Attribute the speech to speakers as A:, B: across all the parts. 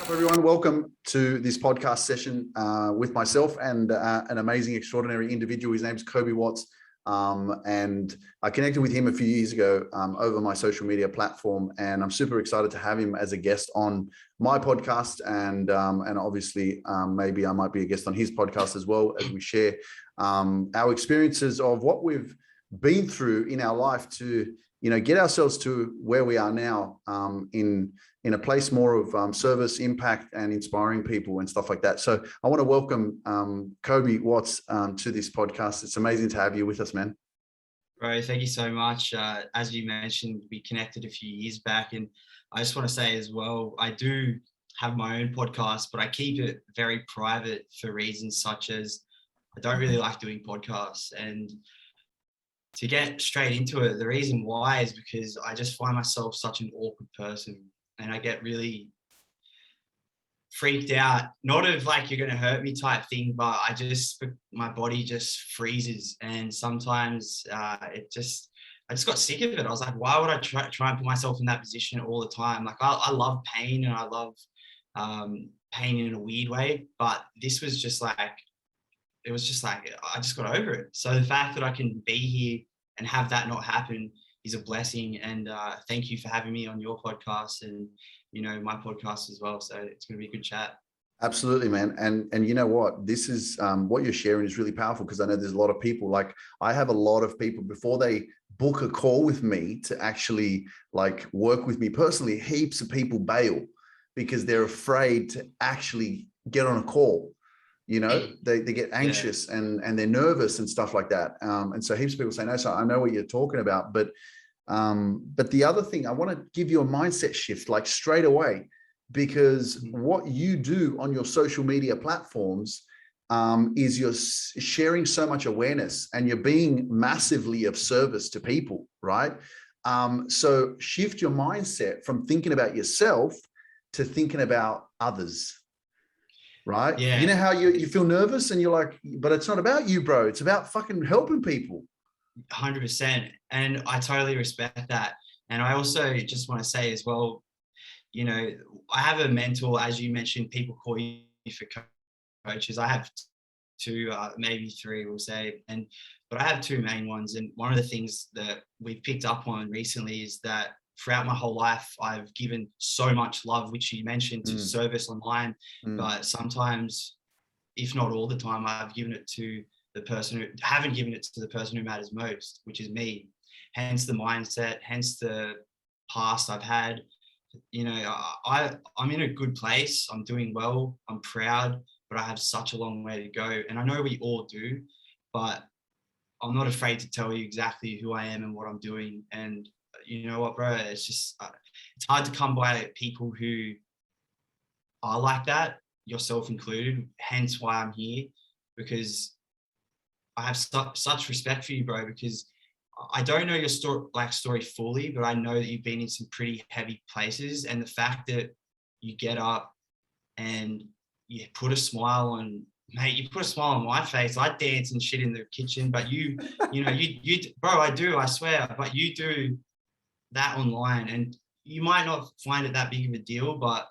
A: Everyone, welcome to this podcast session with myself and an amazing, extraordinary individual. His name's Coby Watts, and I connected with him a few years ago over my social media platform, and I'm super excited to have him as a guest on my podcast, and obviously maybe I might be a guest on his podcast as well, as we share our experiences of what we've been through in our life to get ourselves to where we are now in a place more of service, impact, and inspiring people and stuff like that. So I want to welcome Coby Watts to this podcast. It's amazing to have you with us, man.
B: Bro, thank you so much. As you mentioned, we connected a few years back, and I just want to say as well, I do have my own podcast, but I keep it very private for reasons such as I don't really like doing podcasts. And to get straight into it, the reason why is because I just find myself such an awkward person, and I get really freaked out, not of like you're going to hurt me type thing, but my body just freezes. And sometimes I just got sick of it. I was like, why would I try and put myself in that position all the time? Like I love pain, and I love pain in a weird way, but this was just like, it was just like, I just got over it. So the fact that I can be here and have that not happen is a blessing. And thank you for having me on your podcast and, my podcast as well. So it's going to be a good chat.
A: Absolutely, man. And you know what? This is what you're sharing is really powerful, because I know there's a lot of people, like I have a lot of people before they book a call with me to actually like work with me personally, heaps of people bail because they're afraid to actually get on a call. They get anxious and they're nervous and stuff like that. And so heaps of people say, no, so I know what you're talking about. But the other thing, I want to give you a mindset shift like straight away, because what you do on your social media platforms is you're sharing so much awareness and you're being massively of service to people, right? So shift your mindset from thinking about yourself to thinking about others. Right?
B: Yeah.
A: You know how you feel nervous and you're like, but it's not about you, bro. It's about fucking helping people.
B: 100%. And I totally respect that. And I also just want to say as well, I have a mentor, as you mentioned, people call you for coaches. I have two, maybe three, we'll say. But I have two main ones. And one of the things that we've picked up on recently is that throughout my whole life, I've given so much love, which you mentioned, to service online. But sometimes, if not all the time, I've given it to the person who haven't given it to the person who matters most, which is me. Hence the mindset, hence the past I've had. I'm in a good place. I'm doing well. I'm proud, but I have such a long way to go. And I know we all do, but I'm not afraid to tell you exactly who I am and what I'm doing. And you know what, bro, it's just, it's hard to come by people who are like that, yourself included, hence why I'm here, because I have such respect for you, bro, because I don't know your story fully, but I know that you've been in some pretty heavy places, and the fact that you get up and you put a smile on, mate, you put a smile on my face. I dance and shit in the kitchen, but you bro, I do, I swear, but you do that online, and you might not find it that big of a deal, but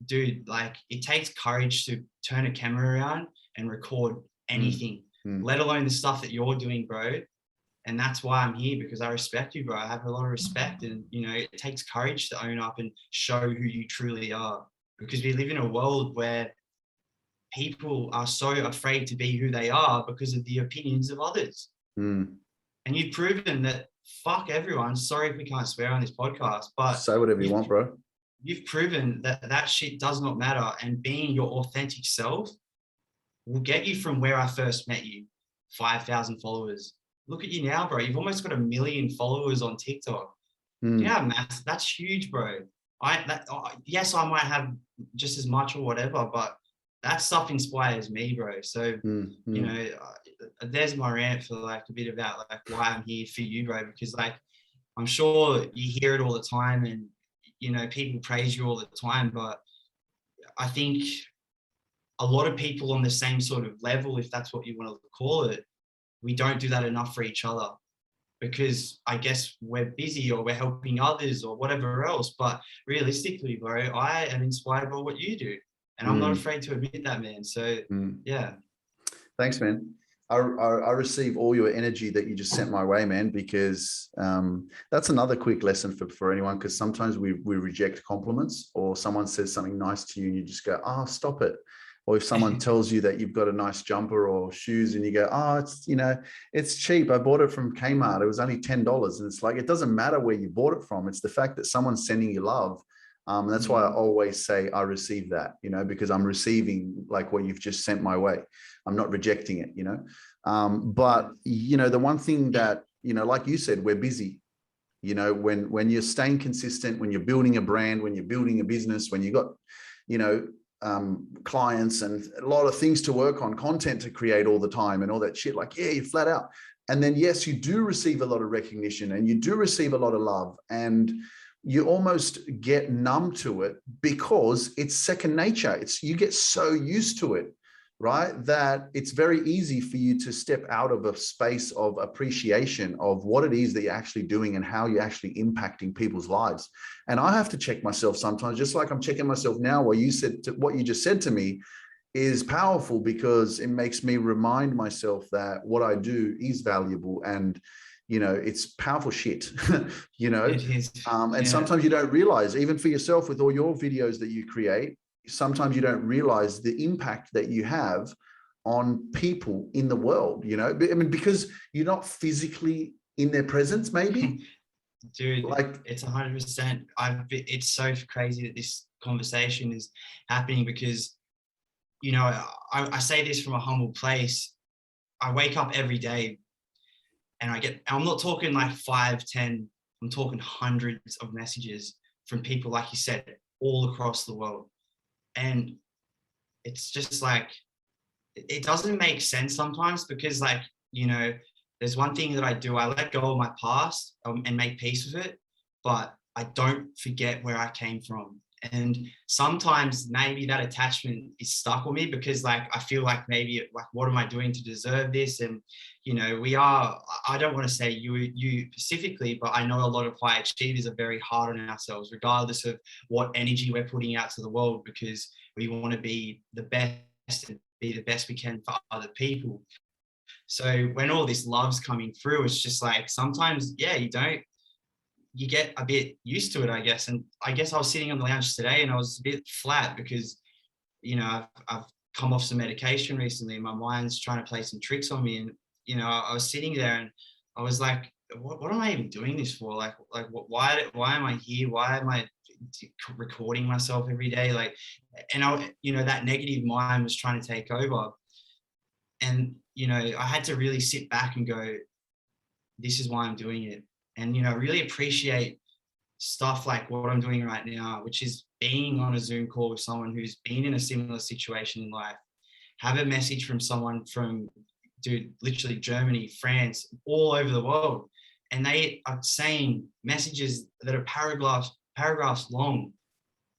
B: dude, like it takes courage to turn a camera around and record anything, let alone the stuff that you're doing, bro. And that's why I'm here, because I respect you, bro. I have a lot of respect, and it takes courage to own up and show who you truly are, because we live in a world where people are so afraid to be who they are because of the opinions of others. And you've proven that. Fuck everyone. Sorry if we can't swear on this podcast, but
A: say whatever you want, bro.
B: You've proven that shit does not matter, and being your authentic self will get you from where I first met you, 5,000 followers. Look at you now, bro. You've almost got 1 million followers on TikTok. Yeah, massive. That's huge, bro. Yes, I might have just as much or whatever, but that stuff inspires me, bro. So, there's my rant for like a bit about like why I'm here for you, bro, because like, I'm sure you hear it all the time and, people praise you all the time, but I think a lot of people on the same sort of level, if that's what you want to call it, we don't do that enough for each other. because I guess we're busy or we're helping others or whatever else. But realistically, bro, I am inspired by what you do. And I'm not afraid to admit that, man. So yeah.
A: Thanks, man. I receive all your energy that you just sent my way, man, because that's another quick lesson for anyone, because sometimes we reject compliments, or someone says something nice to you and you just go, oh, stop it. Or if someone tells you that you've got a nice jumper or shoes and you go, oh, it's cheap. I bought it from Kmart. It was only $10. And it's like, it doesn't matter where you bought it from. It's the fact that someone's sending you love. And that's why I always say I receive that, because I'm receiving like what you've just sent my way. I'm not rejecting it, but, the one thing that, like you said, we're busy, when you're staying consistent, when you're building a brand, when you're building a business, when you got, clients and a lot of things to work on, content to create all the time and all that shit, like, yeah, you're flat out. And then, yes, you do receive a lot of recognition and you do receive a lot of love, and you almost get numb to it because it's second nature. You get so used to it, right? That it's very easy for you to step out of a space of appreciation of what it is that you're actually doing and how you're actually impacting people's lives. And I have to check myself sometimes, just like I'm checking myself now. What you just said to me is powerful, because it makes me remind myself that what I do is valuable, and it's powerful shit,
B: It is.
A: And sometimes you don't realize, even for yourself with all your videos that you create, sometimes you don't realize the impact that you have on people in the world, I mean, because you're not physically in their presence, maybe.
B: Dude, like, it's 100%. It's so crazy that this conversation is happening, because, I say this from a humble place. I wake up every day and I'm not talking like 5, 10, I'm talking hundreds of messages from people, like you said, all across the world. And it's just like, it doesn't make sense sometimes, because like, there's one thing that I do. I let go of my past and make peace with it, but I don't forget where I came from. And sometimes maybe that attachment is stuck with me, because like, I feel like maybe like, what am I doing to deserve this? And, I don't want to say you specifically, but I know a lot of high achievers are very hard on ourselves, regardless of what energy we're putting out to the world, because we want to be the best and be the best we can for other people. So when all this love's coming through, it's just like, sometimes, yeah, you get a bit used to it, I guess. And I guess I was sitting on the lounge today and I was a bit flat, because, I've come off some medication recently. My mind's trying to play some tricks on me. And, I was sitting there and I was like, what am I even doing this for? Like, why am I here? Why am I recording myself every day? Like, and that negative mind was trying to take over. And, I had to really sit back and go, this is why I'm doing it. And, really appreciate stuff like what I'm doing right now, which is being on a Zoom call with someone who's been in a similar situation in life, have a message from someone from, dude, literally Germany, France, all over the world. And they are saying messages that are paragraphs long.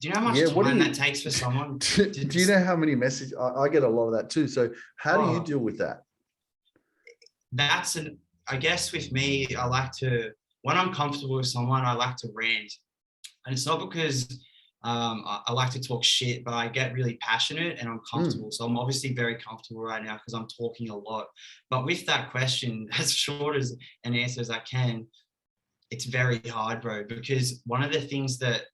B: Do you know how much time that takes for someone?
A: Do you know how many messages? I get a lot of that too. So how do you deal with that?
B: I guess with me, I like to, when I'm comfortable with someone, I like to rant. And it's not because I like to talk shit, but I get really passionate and I'm comfortable. So I'm obviously very comfortable right now because I'm talking a lot. But with that question, as short as an answer as I can, it's very hard, bro, because one of the things that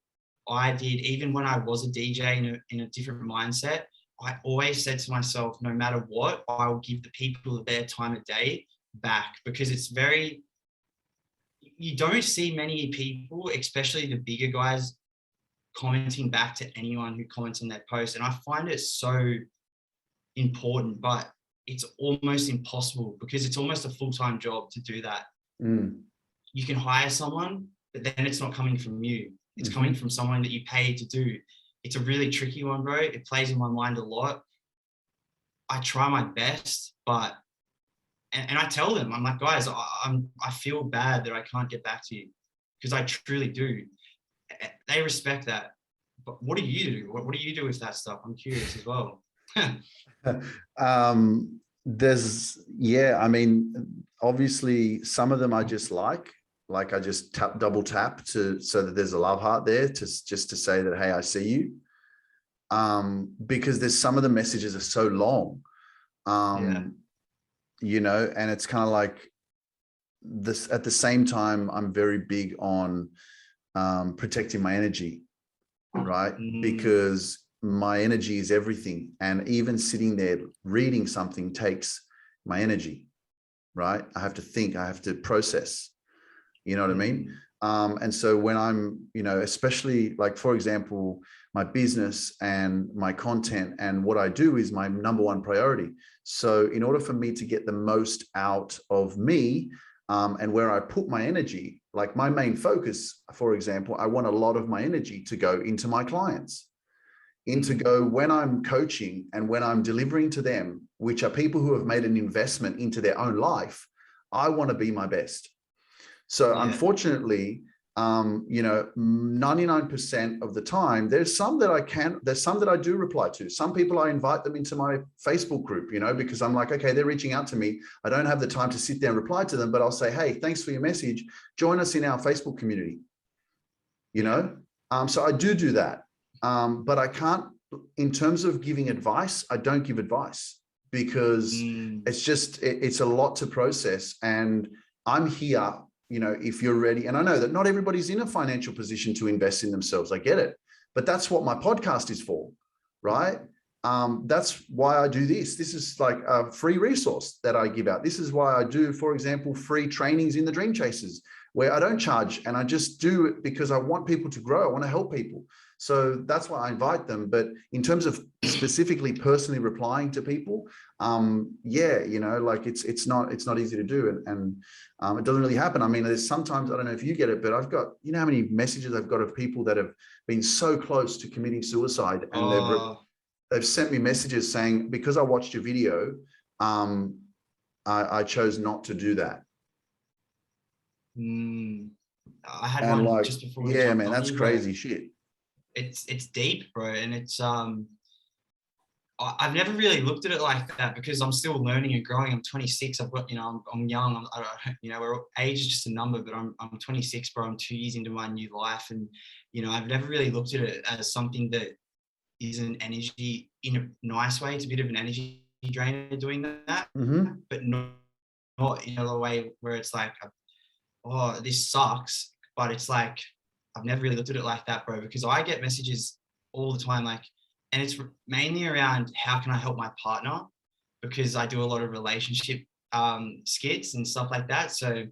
B: I did, even when I was a DJ in a different mindset, I always said to myself, no matter what, I will give the people their time of day back, because it's you don't see many people, especially the bigger guys, commenting back to anyone who comments on their post. And I find it so important, but it's almost impossible, because it's almost a full-time job to do that. You can hire someone, but then it's not coming from you. It's coming from someone that you pay to do. It's a really tricky one, bro. It plays in my mind a lot. I try my best, but and I tell them, I'm like, guys, I feel bad that I can't get back to you, because I truly do. They respect that. But what do you do? What do you do with that stuff? I'm curious as well.
A: I mean, obviously some of them I just like I just double tap so that there's a love heart there just to say that, hey, I see you. Because there's some of the messages are so long, you know, and it's kind of like this. At the same time, I'm very big on protecting my energy, right? Because my energy is everything, and even sitting there reading something takes my energy, right? I have to think, I have to process, you know what I mean? And so when I'm, you know, especially like, for example, my business and my content and what I do is my number one priority. So in order for me to get the most out of me, and where I put my energy, like my main focus, for example, I want a lot of my energy to go into my clients, when I'm coaching and when I'm delivering to them, which are people who have made an investment into their own life. I want to be my best. So unfortunately, you know, 99% of the time, there's some that I do reply to. Some people, I invite them into my Facebook group, you know, because I'm like, okay, they're reaching out to me. I don't have the time to sit there and reply to them, but I'll say, hey, thanks for your message. Join us in our Facebook community, you know? So I do that. But I can't, in terms of giving advice, I don't give advice because it's a lot to process. And I'm here, you know, if you're ready. And I know that not everybody's in a financial position to invest in themselves. I get it. But that's what my podcast is for, right? That's why I do this. This is like a free resource that I give out. This is why I do, for example, free trainings in the Dream Chasers, where I don't charge, and I just do it because I want people to grow. I want to help people. So that's why I invite them. But in terms of specifically personally replying to people, yeah, you know, like it's not easy to do, and it doesn't really happen. I mean, there's sometimes, I don't know if you get it, but I've got, you know, how many messages I've got of people that have been so close to committing suicide, and they've sent me messages saying, because I watched your video, I chose not to do that.
B: I had
A: and
B: one
A: like,
B: just before.
A: Yeah, man, that's crazy shit.
B: It's deep, bro, and it's I've never really looked at it like that because I'm still learning and growing. I'm 26. I've got, you know, I'm young. You know, age is just a number, but I'm 26, bro. I'm 2 years into my new life, and you know, I've never really looked at it as something that is an energy in a nice way. It's a bit of an energy drainer doing that, but not in a way where it's like, oh, this sucks. But it's like, I've never really looked at it like that, bro, because I get messages all the time, like, and it's mainly around how can I help my partner, because I do a lot of relationship skits and stuff like that. So,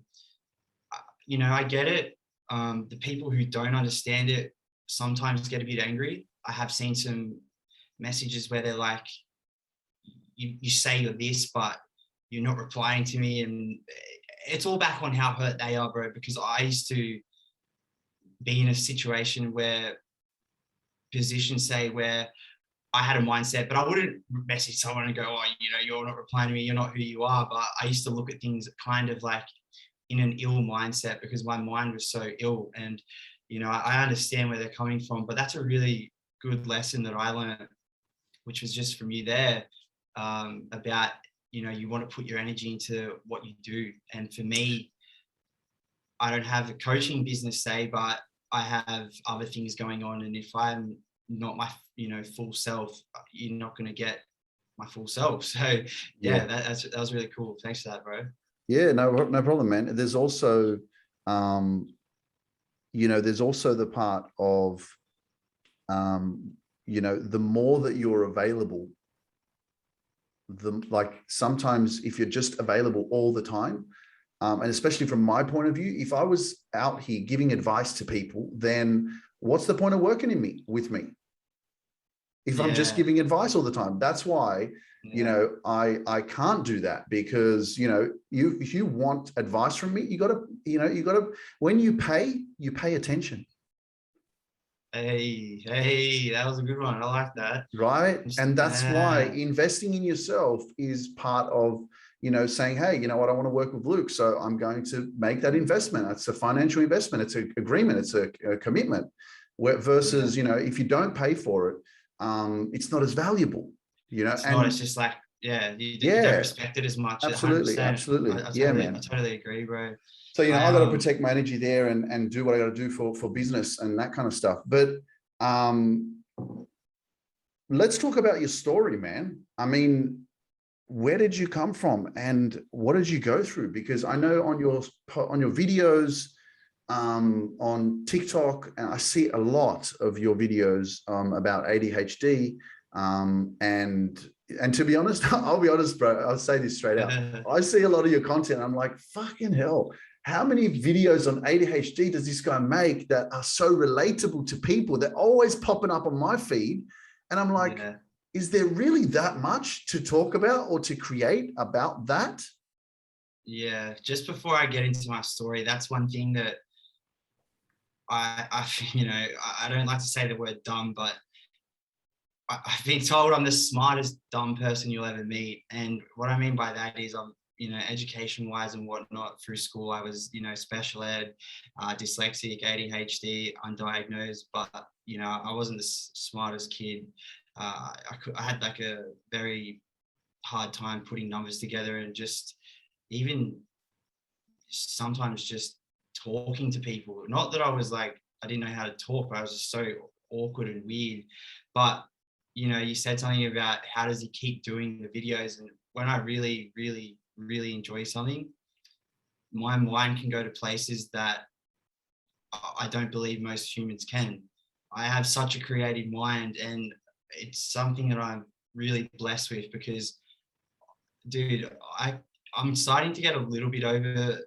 B: you know, I get it. The people who don't understand it sometimes get a bit angry. I have seen some messages where they're like, you say you're this, but you're not replying to me. And it's all back on how hurt they are, bro, because I used to be in a situation where I had a mindset, but I wouldn't message someone and go, oh, you know, you're not replying to me, you're not who you are. But I used to look at things kind of like in an ill mindset because my mind was so ill. And, you know, I understand where they're coming from, but that's a really good lesson that I learned, which was just from you there, about, you know, you want to put your energy into what you do. And for me, I don't have a coaching business, say, but I have other things going on. And if I'm not my, you know, full self, you're not going to get my full self. So yeah, that was really cool. Thanks for that, bro.
A: Yeah, no problem, man. There's also, you know, there's also the part of, you know, the more that you're available, like sometimes if you're just available all the time, and especially from my point of view, if I was out here giving advice to people, then what's the point of working with me? If I'm just giving advice all the time. That's why, you know, I can't do that, because, you know, if you want advice from me, you got to, when you pay attention.
B: Hey, that was a good one. I like that.
A: Right. And that's why investing in yourself is part of, you know, saying, hey, you know what, I want to work with Luke, so I'm going to make that investment. It's a financial investment. It's an agreement. It's a commitment. Versus, you know, if you don't pay for it, it's not as valuable, you know.
B: It's just like, yeah, you don't
A: Yeah,
B: respect it as much.
A: absolutely,
B: 100%.
A: absolutely. Yeah,
B: I
A: man.
B: totally agree, bro.
A: So, you know,
B: I
A: I got to protect my energy there and do what I got to do for business and that kind of stuff. But let's talk about your story, man. I mean, where did you come from and what did you go through? Because I know on your videos, on TikTok, and I see a lot of your videos about ADHD. And to be honest, I'll be honest, bro. I'll say this straight out. I see a lot of your content. I'm like, fucking hell. How many videos on ADHD does this guy make that are so relatable to people? They're always popping up on my feed. And I'm like,
B: yeah.
A: is there really that much to talk about or to create about that?
B: Yeah, just before I get into my story, that's one thing that you know, I don't like to say the word dumb, but I've been told I'm the smartest dumb person you'll ever meet. And what I mean by that is I'm, you know, education wise and whatnot through school, I was, you know, special ed, dyslexic, ADHD, undiagnosed, but, you know, I wasn't the smartest kid. I had like a very hard time putting numbers together and just even sometimes just talking to people. Not that I was like, I didn't know how to talk, but I was just so awkward and weird. But, you know, you said something about how does he keep doing the videos? And when I really, really, really enjoy something, my mind can go to places that I don't believe most humans can. I have such a creative mind, and it's something that I'm really blessed with because, dude, I'm starting to get a little bit over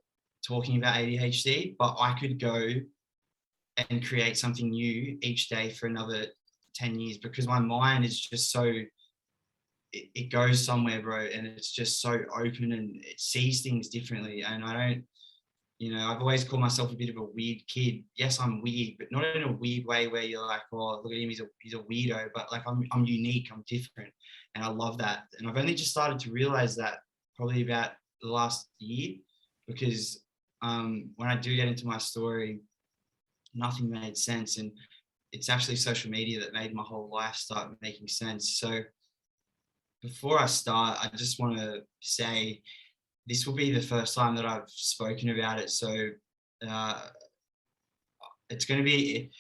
B: talking about ADHD, but I could go and create something new each day for another 10 years because my mind is just so, it goes somewhere, bro, and it's just so open and it sees things differently. And I don't, you know, I've always called myself a bit of a weird kid. Yes, I'm weird, but not in a weird way where you're like, oh, look at him, he's a weirdo. But like, I'm unique, I'm different, and I love that. And I've only just started to realize that probably about the last year, because when I do get into my story, nothing made sense, and it's actually social media that made my whole life start making sense. So before I start, I just want to say this will be the first time that I've spoken about it. So it's going to be,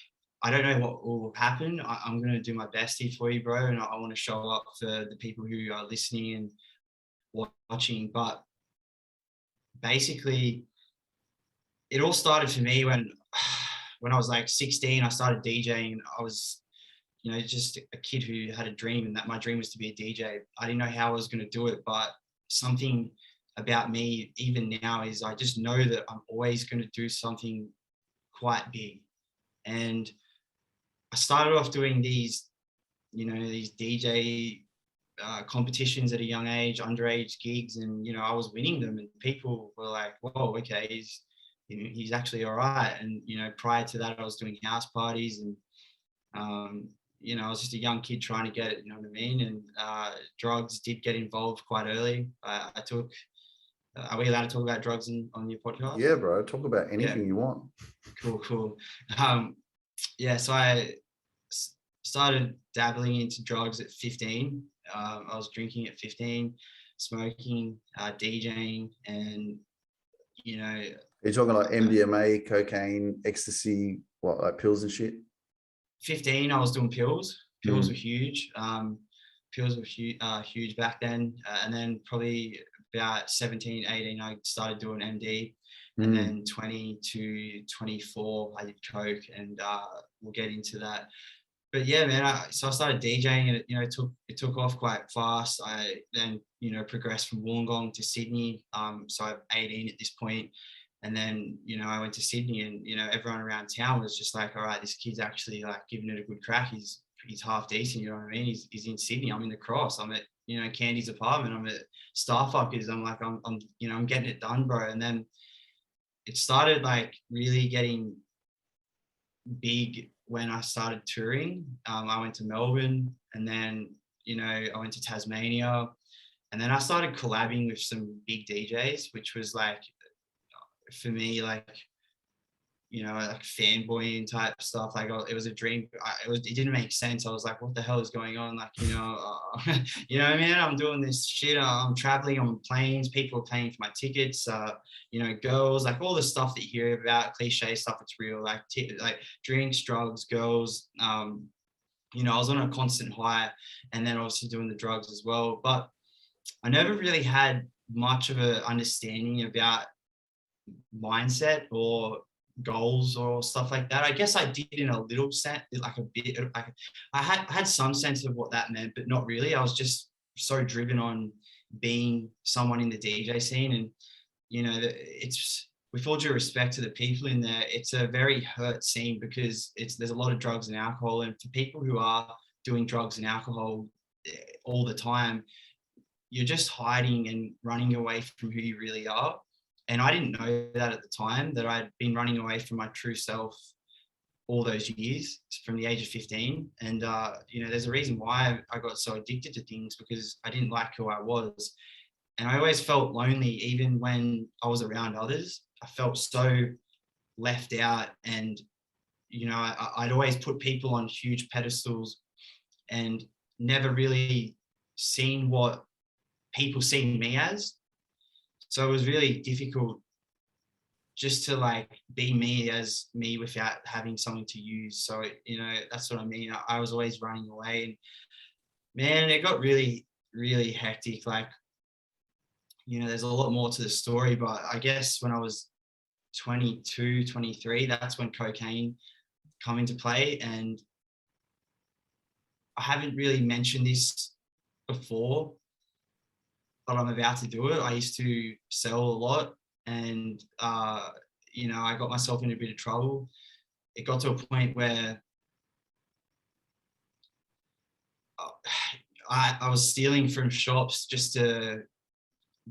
B: I don't know what will happen. I'm going to do my best here for you, bro. And I want to show up for the people who are listening and watching. But basically, it all started for me when I was like 16, I started DJing. I was, you know, just a kid who had a dream, and that my dream was to be a DJ. I didn't know how I was going to do it, but something about me even now is I just know that I'm always going to do something quite big. And I started off doing these, you know, these DJ competitions at a young age, underage gigs, and you know, I was winning them, and people were like, "Whoa, okay, he's actually all right." And you know, prior to that, I was doing house parties, and you know, I was just a young kid trying to get it. You know what I mean? And drugs did get involved quite early. I took. Are we allowed to talk about drugs on your podcast?
A: Yeah, bro. Talk about anything you want.
B: Cool. Yeah, so I started dabbling into drugs at 15. I was drinking at 15, smoking, DJing, and you know.
A: You're talking like MDMA, cocaine, ecstasy, what, like pills and shit?
B: 15, I was doing pills. Pills were huge. Pills were huge back then. And then probably about 17, 18, I started doing MD. And then 20 to 24, I did coke, and we'll get into that. But yeah, man, so I started DJing, and it took off quite fast. I then, you know, progressed from Wollongong to Sydney. So I'm 18 at this point. And then, you know, I went to Sydney, and, you know, everyone around town was just like, all right, this kid's actually like giving it a good crack. He's half decent, you know what I mean? He's in Sydney. I'm in the Cross. I'm at, you know, Candy's apartment. I'm at Starfuckers. I'm like, I'm you know, I'm getting it done, bro. And then it started like really getting big when I started touring. I went to Melbourne, and then, you know, I went to Tasmania, and then I started collabing with some big DJs, which was like, for me, like, you know, like fanboying type stuff. Like it was a dream. It didn't make sense. I was like, what the hell is going on? Like, you know, you know what I mean? I'm doing this shit. I'm traveling on planes. People are paying for my tickets. You know, girls, like all the stuff that you hear about, cliche stuff. It's real. Like drinks, drugs, girls. You know, I was on a constant high, and then obviously doing the drugs as well. But I never really had much of an understanding about mindset or goals or stuff like that. I guess I did in a little sense, like a bit. I had some sense of what that meant, but not really. I was just so driven on being someone in the DJ scene, and you know, it's, with all due respect to the people in there, it's a very hurt scene because there's a lot of drugs and alcohol, and for people who are doing drugs and alcohol all the time, you're just hiding and running away from who you really are. And I didn't know that at the time, that I'd been running away from my true self all those years from the age of 15. And, you know, there's a reason why I got so addicted to things, because I didn't like who I was. And I always felt lonely, even when I was around others. I felt so left out. And, you know, I'd always put people on huge pedestals and never really seen what people see me as. So it was really difficult just to like be me as me without having something to use. So, you know, that's what I mean. I was always running away, and man, it got really, really hectic. Like, you know, there's a lot more to the story, but I guess when I was 22, 23, that's when cocaine come into play. And I haven't really mentioned this before, but I'm about to do it. I used to sell a lot, and you know, I got myself in a bit of trouble. It got to a point where I was stealing from shops just to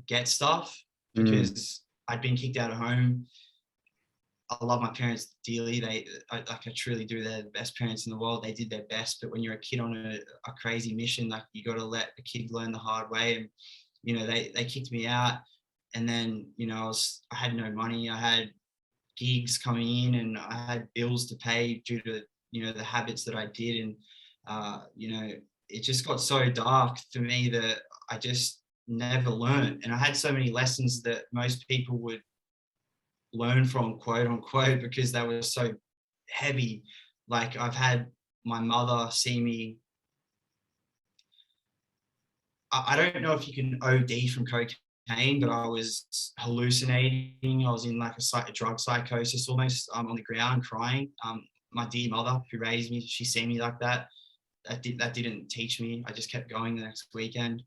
B: get stuff, because I'd been kicked out of home. I love my parents dearly. I truly do. They're the best parents in the world. They did their best. But when you're a kid on a crazy mission, like, you got to let a kid learn the hard way. And you know, they kicked me out, and then, you know, I had no money. I had gigs coming in, and I had bills to pay due to, you know, the habits that I did. And you know, it just got so dark for me that I just never learned. And I had so many lessons that most people would learn from, quote unquote, because they were so heavy. Like, I've had my mother see me. I don't know if you can OD from cocaine, but I was hallucinating. I was in like a drug psychosis almost, on the ground crying. My dear mother who raised me, she seen me like that. That didn't teach me. I just kept going the next weekend.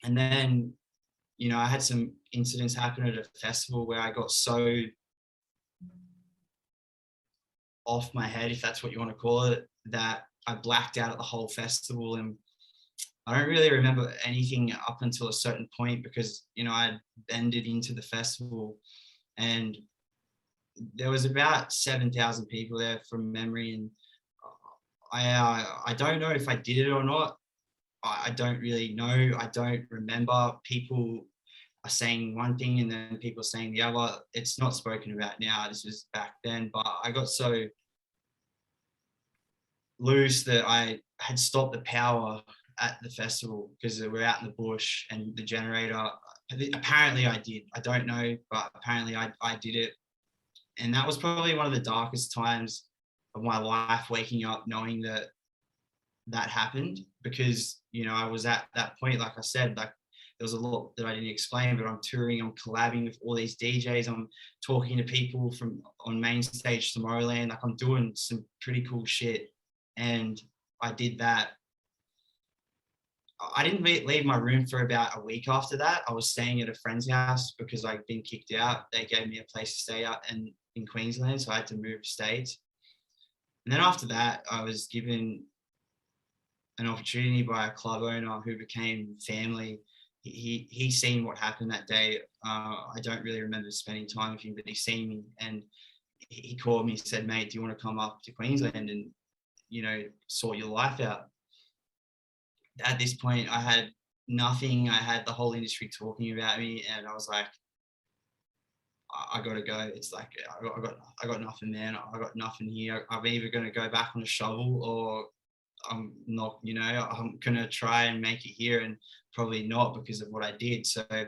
B: And then, you know, I had some incidents happen at a festival where I got so off my head, if that's what you want to call it, that I blacked out at the whole festival. And I don't really remember anything up until a certain point, because, you know, I'd ended into the festival, and there was about 7,000 people there from memory. And I don't know if I did it or not. I don't really know. I don't remember. People are saying one thing and then people are saying the other. It's not spoken about now. This was back then, but I got so loose that I had stopped the power at the festival because we're out in the bush, and the generator, apparently I did. I don't know, but apparently I did it. And that was probably one of the darkest times of my life, waking up knowing that happened, because, you know, I was at that point, like I said, like, there was a lot that I didn't explain, but I'm touring, I'm collabing with all these DJs, I'm talking to people from on main stage Tomorrowland, like, I'm doing some pretty cool shit. And I did that. I didn't leave my room for about a week after that. I was staying at a friend's house because I'd been kicked out. They gave me a place to stay out in Queensland, so I had to move states. And then after that, I was given an opportunity by a club owner who became family. He seen what happened that day. I don't really remember spending time with him, but he seen me, and he called me and said, "Mate, do you want to come up to Queensland and, you know, sort your life out?" At this point, I had nothing. I had the whole industry talking about me, and I was like, I got to go. It's like, I got nothing, man. I got nothing here. I'm either going to go back on a shovel, or I'm not, you know, I'm going to try and make it here, and probably not because of what I did. So I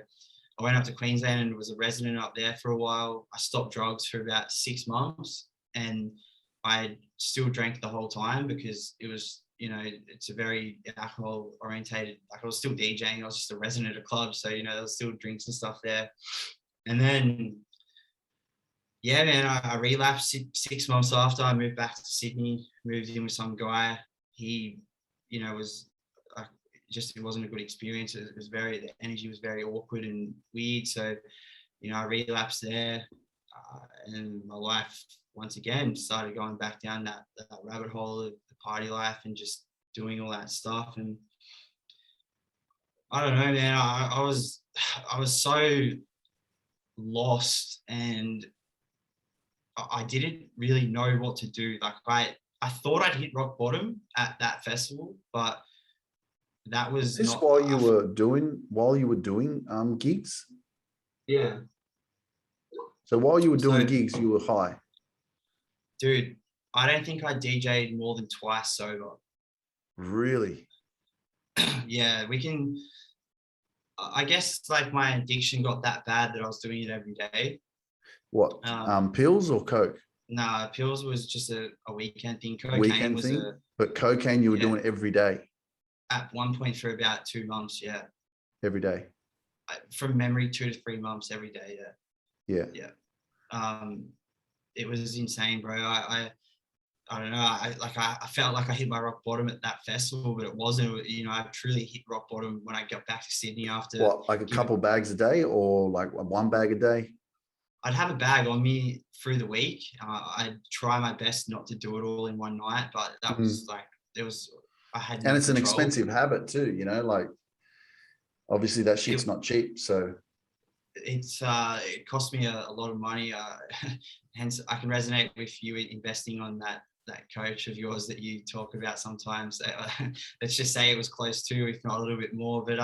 B: went up to Queensland and was a resident up there for a while. I stopped drugs for about 6 months, and I still drank the whole time because it was, you know, it's a very alcohol orientated, like I was still DJing. I was just a resident at a club. So, you know, there was still drinks and stuff there. And then, yeah, man, I relapsed 6 months after. I moved back to Sydney, moved in with some guy. He, you know, was just, it wasn't a good experience. It was very, the energy was very awkward and weird. So, you know, I relapsed there, and my life once again started going back down that rabbit hole of the party life and just doing all that stuff. And I don't know, man, I was so lost, and I didn't really know what to do. Like I thought I'd hit rock bottom at that festival, but that was
A: This
B: not.
A: while you were doing gigs?
B: Yeah.
A: So while you were doing
B: So,
A: gigs, you were high.
B: dude, I don't think I DJ'd more than twice sober.
A: Really?
B: Yeah, I guess like my addiction got that bad that I was doing it every day.
A: What? Pills or coke?
B: Nah, pills was just a weekend thing. Cocaine
A: Weekend
B: was
A: thing? But cocaine you were doing every day?
B: At one point for about 2 months, yeah.
A: Every day?
B: From memory, 2 to 3 months every day, yeah.
A: Yeah.
B: Yeah. It was insane, bro. I don't know. I felt like I hit my rock bottom at that festival, but it wasn't. You know, I truly hit rock bottom when I got back to Sydney after.
A: What, like a couple bags a day, or like one bag a day?
B: I'd have a bag on me through the week. I'd try my best not to do it all in one night, but that was like, I had no
A: and it's
B: control.
A: an expensive habit too, you know, like obviously that shit's not cheap. So
B: it cost me a lot of money. Hence I can resonate with you investing on that coach of yours that you talk about sometimes. Let's just say it was close to, if not a little bit more. But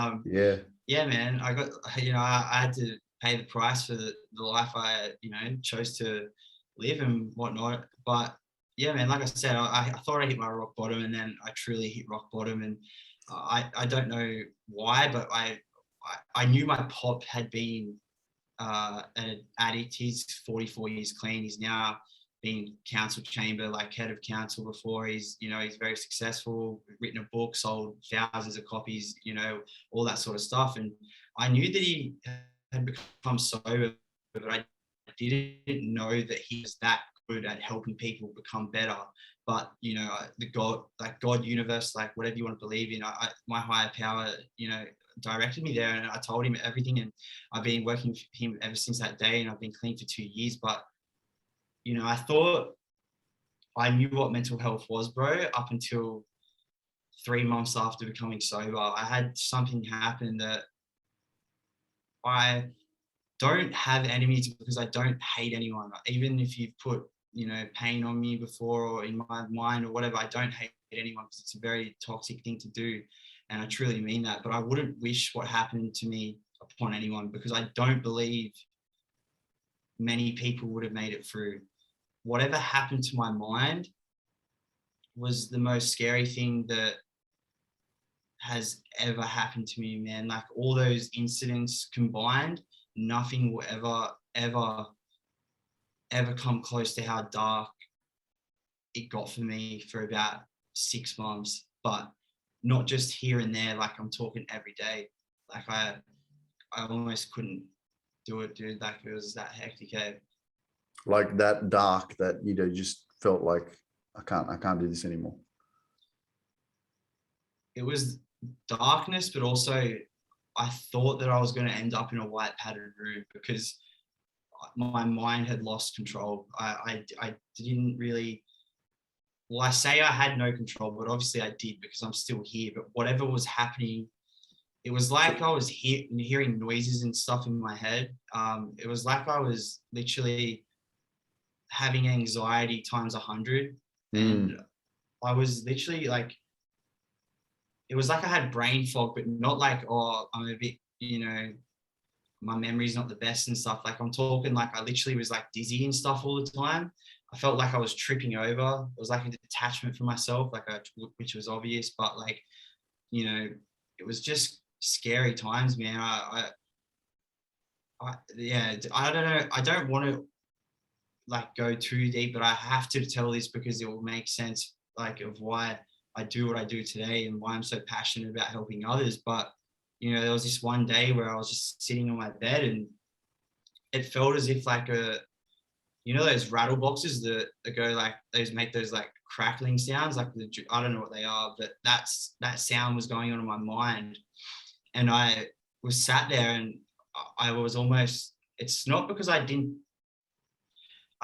B: yeah, man, I got, you know, I had to pay the price for the life I, you know, chose to live and whatnot. But yeah, man, like I said, I thought I hit my rock bottom, and then I truly hit rock bottom. And I don't know why, but I knew my pop had been an addict. He's 44 years clean. He's now been council chamber, like head of council before. He's, you know, he's very successful, written a book, sold thousands of copies, you know, all that sort of stuff. And I knew that he had become sober, but I didn't know that he was that good at helping people become better. But, you know, the God universe, like whatever you want to believe in, my higher power, you know, directed me there, and I told him everything, and I've been working with him ever since that day, and I've been clean for 2 years. But, you know, I thought I knew what mental health was, bro, up until 3 months after becoming sober. I had something happen that I don't have enemies because I don't hate anyone. Even if you've put, you know, pain on me before or in my mind or whatever, I don't hate anyone because it's a very toxic thing to do. And I truly mean that. But I wouldn't wish what happened to me upon anyone, because I don't believe many people would have made it through. Whatever happened to my mind was the most scary thing that has ever happened to me, man. Like all those incidents combined, nothing will ever come close to how dark it got for me for about 6 months. But not just here and there, like I'm talking every day. Like I almost couldn't do it, dude. Like it was that hectic.
A: Like that dark that, you know, just felt like I can't do this anymore.
B: It was darkness, but also I thought that I was going to end up in a white padded room because my mind had lost control. I didn't really, well, I say I had no control, but obviously I did because I'm still here. But whatever was happening, it was like I was hearing noises and stuff in my head. It was like I was literally having anxiety times 100. And I was literally like, it was like I had brain fog, but not like, oh, I'm a bit, you know, my memory's not the best and stuff. Like I'm talking like I literally was like dizzy and stuff all the time. I felt like I was tripping over. It was like a detachment from myself, which was obvious, but like, you know, it was just scary times, man. Yeah, I don't know. I don't want to like go too deep, but I have to tell this because it will make sense like of why I do what I do today and why I'm so passionate about helping others. But you know, there was this one day where I was just sitting on my bed and it felt as if like you know those rattle boxes that go like those make those like crackling sounds, like I don't know what they are, but that sound was going on in my mind. And I was sat there and I was almost, it's not because I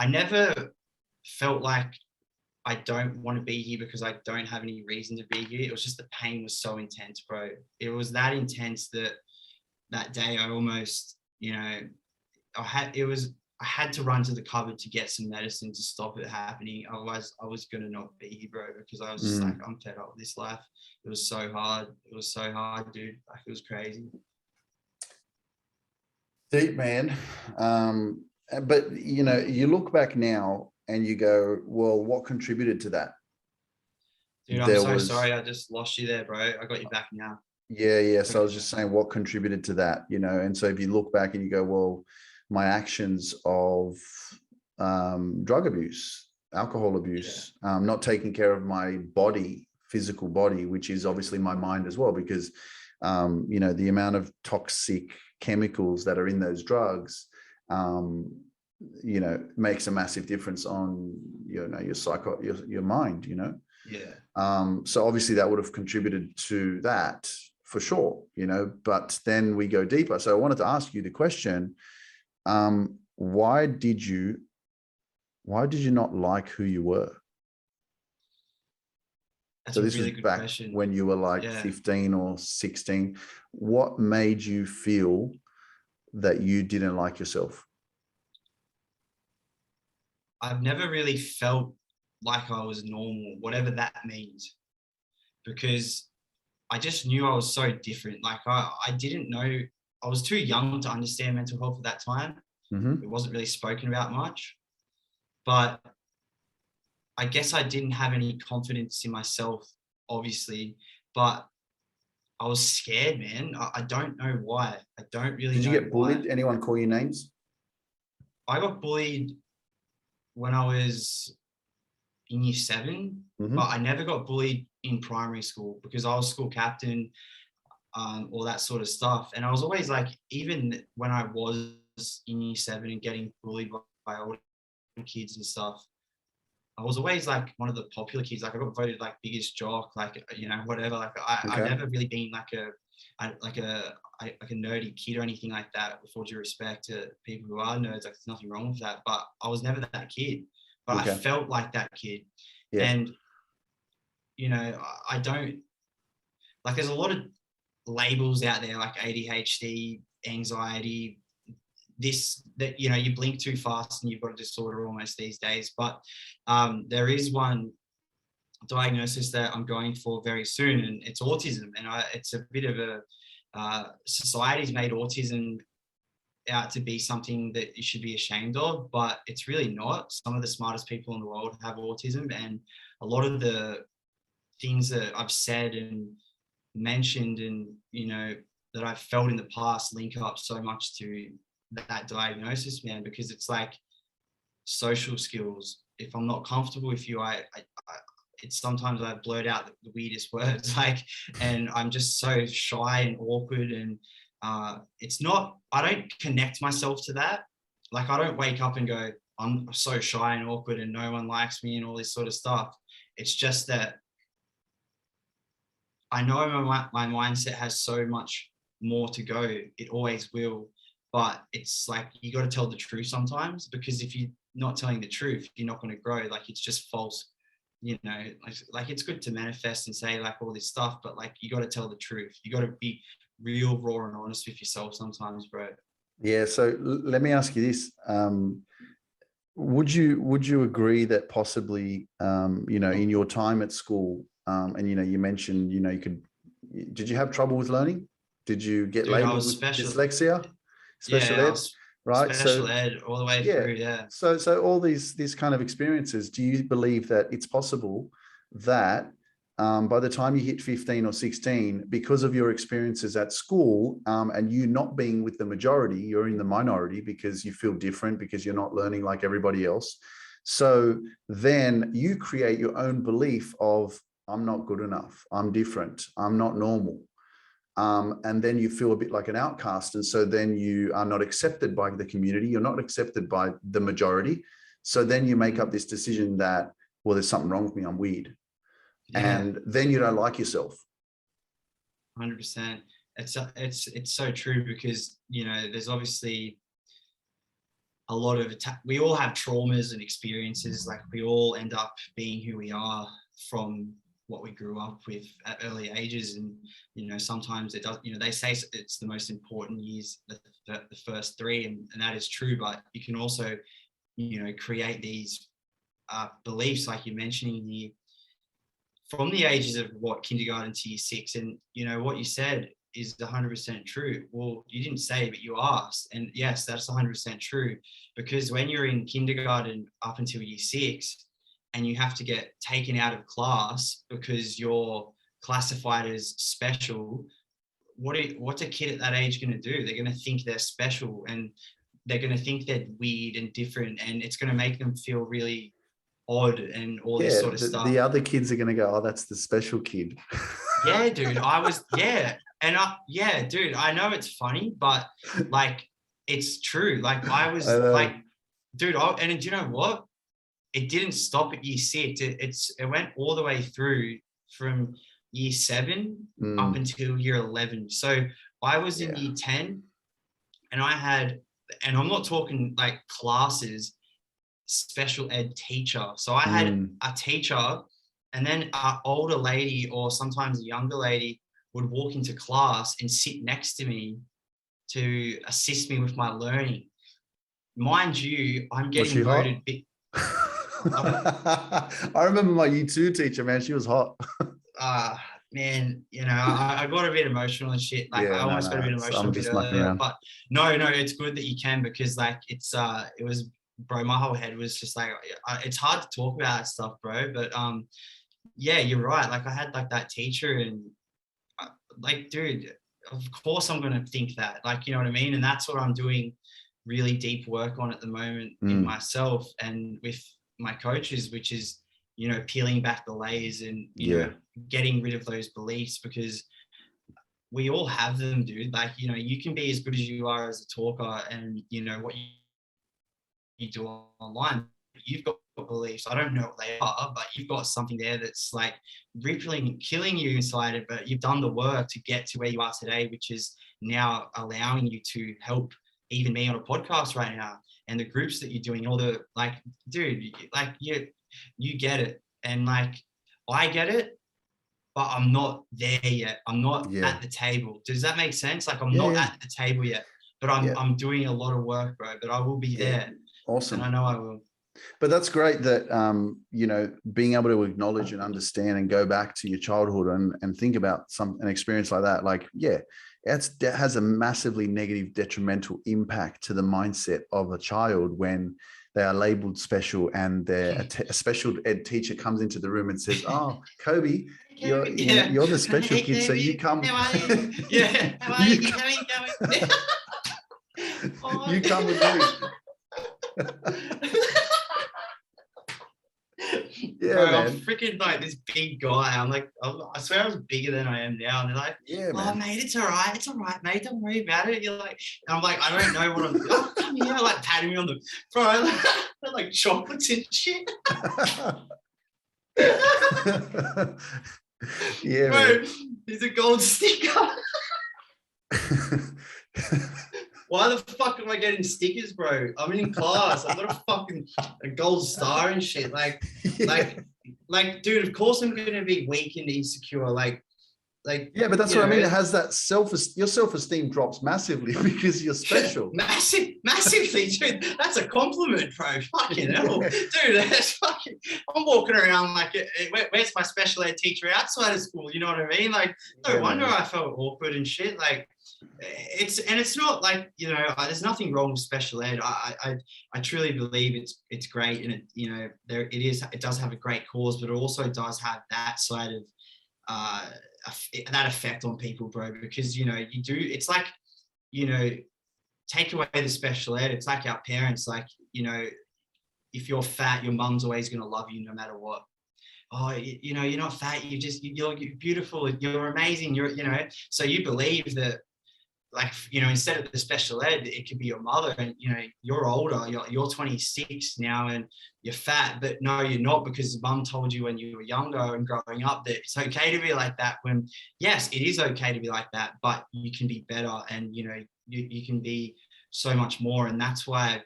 B: never felt like I don't want to be here because I don't have any reason to be here. It was just the pain was so intense, bro. It was that intense that day I almost, you know, I had to run to the cupboard to get some medicine to stop it happening. Otherwise, I was gonna not be here, bro, because I was just like, I'm fed up with this life. It was so hard. It was so hard, dude. Like it was crazy.
A: Deep, man. But you know, you look back now and you go, well, what contributed to that?
B: Dude, I'm so sorry. I just lost you there, bro. I got you back now.
A: Yeah. So I was just saying what contributed to that, you know? And so if you look back and you go, well, my actions of drug abuse, alcohol abuse, not taking care of my body, physical body, which is obviously my mind as well, because, you know, the amount of toxic chemicals that are in those drugs, you know, makes a massive difference on, you know, your mind, you know?
B: Yeah.
A: So obviously that would have contributed to that for sure, you know, but then we go deeper. So I wanted to ask you the question, why did you not like who you were?
B: That's
A: So
B: a
A: this
B: really
A: was
B: good
A: back
B: question.
A: when you were like 15 or 16. What made you feel that you didn't like yourself?
B: I've never really felt like I was normal, whatever that means, because I just knew I was so different. Like I didn't know, I was too young to understand mental health at that time.
A: Mm-hmm.
B: It wasn't really spoken about much, but I guess I didn't have any confidence in myself, obviously, but I was scared, man. I don't know why. I don't really
A: Did you
B: know
A: get
B: why.
A: bullied? Anyone call you names?
B: I got bullied when I was in year 7, but I never got bullied in primary school because I was school captain, all that sort of stuff. And I was always like, even when I was in year 7 and getting bullied by older kids and stuff, I was always like one of the popular kids. Like I got voted like biggest jock, like, you know, whatever. Like I never really been like a nerdy kid or anything like that, with all due respect to people who are nerds. Like there's nothing wrong with that, but I was never that kid, but I felt like that kid. And you know, I don't, like there's a lot of labels out there like ADHD, anxiety, this, that, you know, you blink too fast and you've got a disorder almost these days. But there is one diagnosis that I'm going for very soon, and it's autism. And it's a bit of a society's made autism out to be something that you should be ashamed of, but it's really not. Some of the smartest people in the world have autism, and a lot of the things that I've said and mentioned and, you know, that I've felt in the past link up so much to that diagnosis, man, because it's like social skills. If I'm not comfortable with you, it's sometimes I blurt out the weirdest words, like, and I'm just so shy and awkward. And it's not, I don't connect myself to that. Like I don't wake up and go, I'm so shy and awkward and no one likes me and all this sort of stuff. It's just that I know my mindset has so much more to go. It always will. But it's like, you got to tell the truth sometimes, because if you're not telling the truth, you're not going to grow. Like it's just false, you know, like it's good to manifest and say like all this stuff, but like, you got to tell the truth. You got to be real, raw and honest with yourself sometimes, bro.
A: Yeah. So let me ask you this. Would you agree that possibly, you know, in your time at school, and, you know, you mentioned, you know, did you have trouble with learning? Did you get
B: Dude, I
A: labeled
B: was
A: with
B: special.
A: dyslexia? special ed, right?
B: Special ed all the way through. Yeah.
A: So all these kind of experiences, do you believe that it's possible that by the time you hit 15 or 16, because of your experiences at school, and you not being with the majority, you're in the minority because you feel different, because you're not learning like everybody else. So then you create your own belief of, I'm not good enough, I'm different, I'm not normal. And then you feel a bit like an outcast. And so then you are not accepted by the community. You're not accepted by the majority. So then you make up this decision that, well, there's something wrong with me, I'm weird. Yeah. And then you don't like yourself.
B: 100%. It's so true, because, you know, there's obviously a lot of we all have traumas and experiences. Like, we all end up being who we are from what we grew up with at early ages. And, you know, sometimes it does, you know, they say it's the most important years, the first 3, and that is true. But you can also, you know, create these beliefs like you're mentioning here from the ages of kindergarten to year 6. And, you know, what you said is 100% true. Well, you didn't say, but you asked. And yes, that's 100% true, because when you're in kindergarten up until year 6, and you have to get taken out of class because you're classified as special, what's a kid at that age going to do? They're going to think they're special, and they're going to think they're weird and different, and it's going to make them feel really odd and all this sort of stuff.
A: The other kids are going to go, oh, that's the special kid.
B: Yeah, dude, dude, I know it's funny, but like, it's true. Like, I was like, dude, and do you know what? It didn't stop at year 6. It went all the way through from year 7 up until year 11. So I was in year 10, and I had, and I'm not talking like classes, special ed teacher. So I had a teacher, and then an older lady, or sometimes a younger lady, would walk into class and sit next to me to assist me with my learning. Mind you, I'm getting voted big.
A: I remember my year 2 teacher, man. She was hot.
B: Man, you know, I got a bit emotional and shit. Like, I almost got a bit emotional. I'm just mucking around. But no, it's good that you can, because like, it was, bro, my whole head was just like, it's hard to talk about that stuff, bro. But yeah, you're right. Like, I had like that teacher, and like, dude, of course I'm gonna think that. Like, you know what I mean? And that's what I'm doing really deep work on at the moment in myself and with my coaches, which is, you know, peeling back the layers and, you know, getting rid of those beliefs, because we all have them, dude. Like, you know, you can be as good as you are as a talker, and, you know, what you do online, you've got beliefs. I don't know what they are, but you've got something there that's like rippling, killing you inside it, but you've done the work to get to where you are today, which is now allowing you to help even me on a podcast right now, and the groups that you're doing, all the, like, dude, like, you get it. And like, I get it, but I'm not there yet. I'm not at the table. Does that make sense? Like, I'm not at the table yet, but I'm doing a lot of work, bro, but I will be there.
A: Awesome.
B: And I know I will.
A: But that's great that, you know, being able to acknowledge and understand and go back to your childhood and think about an experience like that. Like, that has a massively negative, detrimental impact to the mindset of a child when they are labeled special, and a special ed teacher comes into the room and says, oh, Coby, you're the special kid, so you come. How are you? You come with me. Yeah, bro, man. I'm
B: freaking like this big guy. I'm like, I swear I was bigger than I am now. And they're like, man, mate, it's all right, mate. Don't worry about it. You're like, and I'm like, I don't know what I'm doing. Oh, come here, like patting me on the, bro, like chocolates and shit.
A: Yeah,
B: bro,
A: man.
B: There's a gold sticker. Why the fuck am I getting stickers, bro? I'm in class. I've got a gold star and shit. Like, dude, of course I'm going to be weak and insecure. Like,
A: yeah, but that's what I mean. It has that your self-esteem drops massively because you're special.
B: Massively, dude. That's a compliment, bro. Fucking hell. Dude, that's fucking, I'm walking around like, where's my special ed teacher outside of school? You know what I mean? Like, no wonder I felt awkward and shit. Like, it's not like, you know, there's nothing wrong with special ed. I truly believe it's great, and it, you know, it does have a great cause, but it also does have that side of that effect on people, bro, because, you know, it's like, you know, take away the special ed, it's like our parents, like, you know, if you're fat, your mum's always going to love you no matter what. Oh, you know, you're not fat, you're beautiful, you're amazing, you know, so you believe that, like, you know, instead of the special ed, it could be your mother, and, you know, you're older, you're 26 now and you're fat, but no, you're not, because mum told you when you were younger and growing up that it's okay to be like that, when, yes, it is okay to be like that, but you can be better, and, you know, you can be so much more. And that's why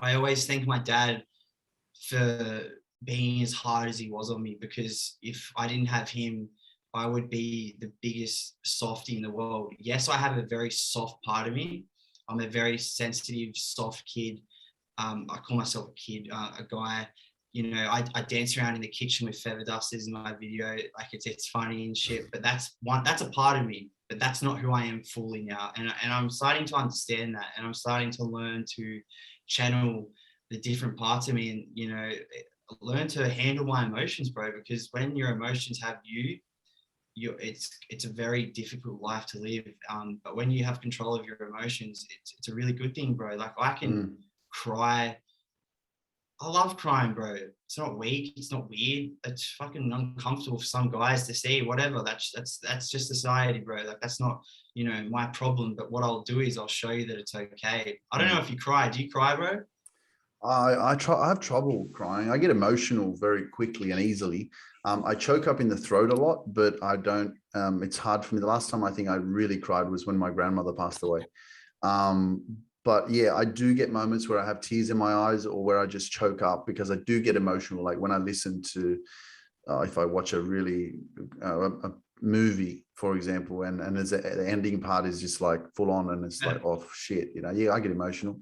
B: I always thank my dad for being as hard as he was on me, because if I didn't have him, I would be the biggest softie in the world. Yes, I have a very soft part of me. I'm a very sensitive, soft kid. I call myself a kid, a guy. You know, I dance around in the kitchen with feather dusters in my video. Like, it's funny and shit, but that's a part of me, but that's not who I am fully now. And I'm starting to understand that, and I'm starting to learn to channel the different parts of me, and, you know, learn to handle my emotions, bro, because when your emotions have it's a very difficult life to live, but when you have control of your emotions, it's a really good thing, bro. Like, I can cry. I love crying, bro. It's not weak, it's not weird, it's fucking uncomfortable for some guys to see, whatever. That's just society, bro. Like, that's not, you know, my problem, but what I'll do is I'll show you that it's okay. I don't know if you cry. Do you cry, bro?
A: I have trouble crying. I get emotional very quickly and easily. I choke up in the throat a lot, but I don't, it's hard for me. The last time I think I really cried was when my grandmother passed away. But yeah, I do get moments where I have tears in my eyes, or where I just choke up, because I do get emotional. Like when I listen to, if I watch a really, a movie, for example, and the ending part is just like full on, and it's like, oh shit, you know, yeah, I get emotional.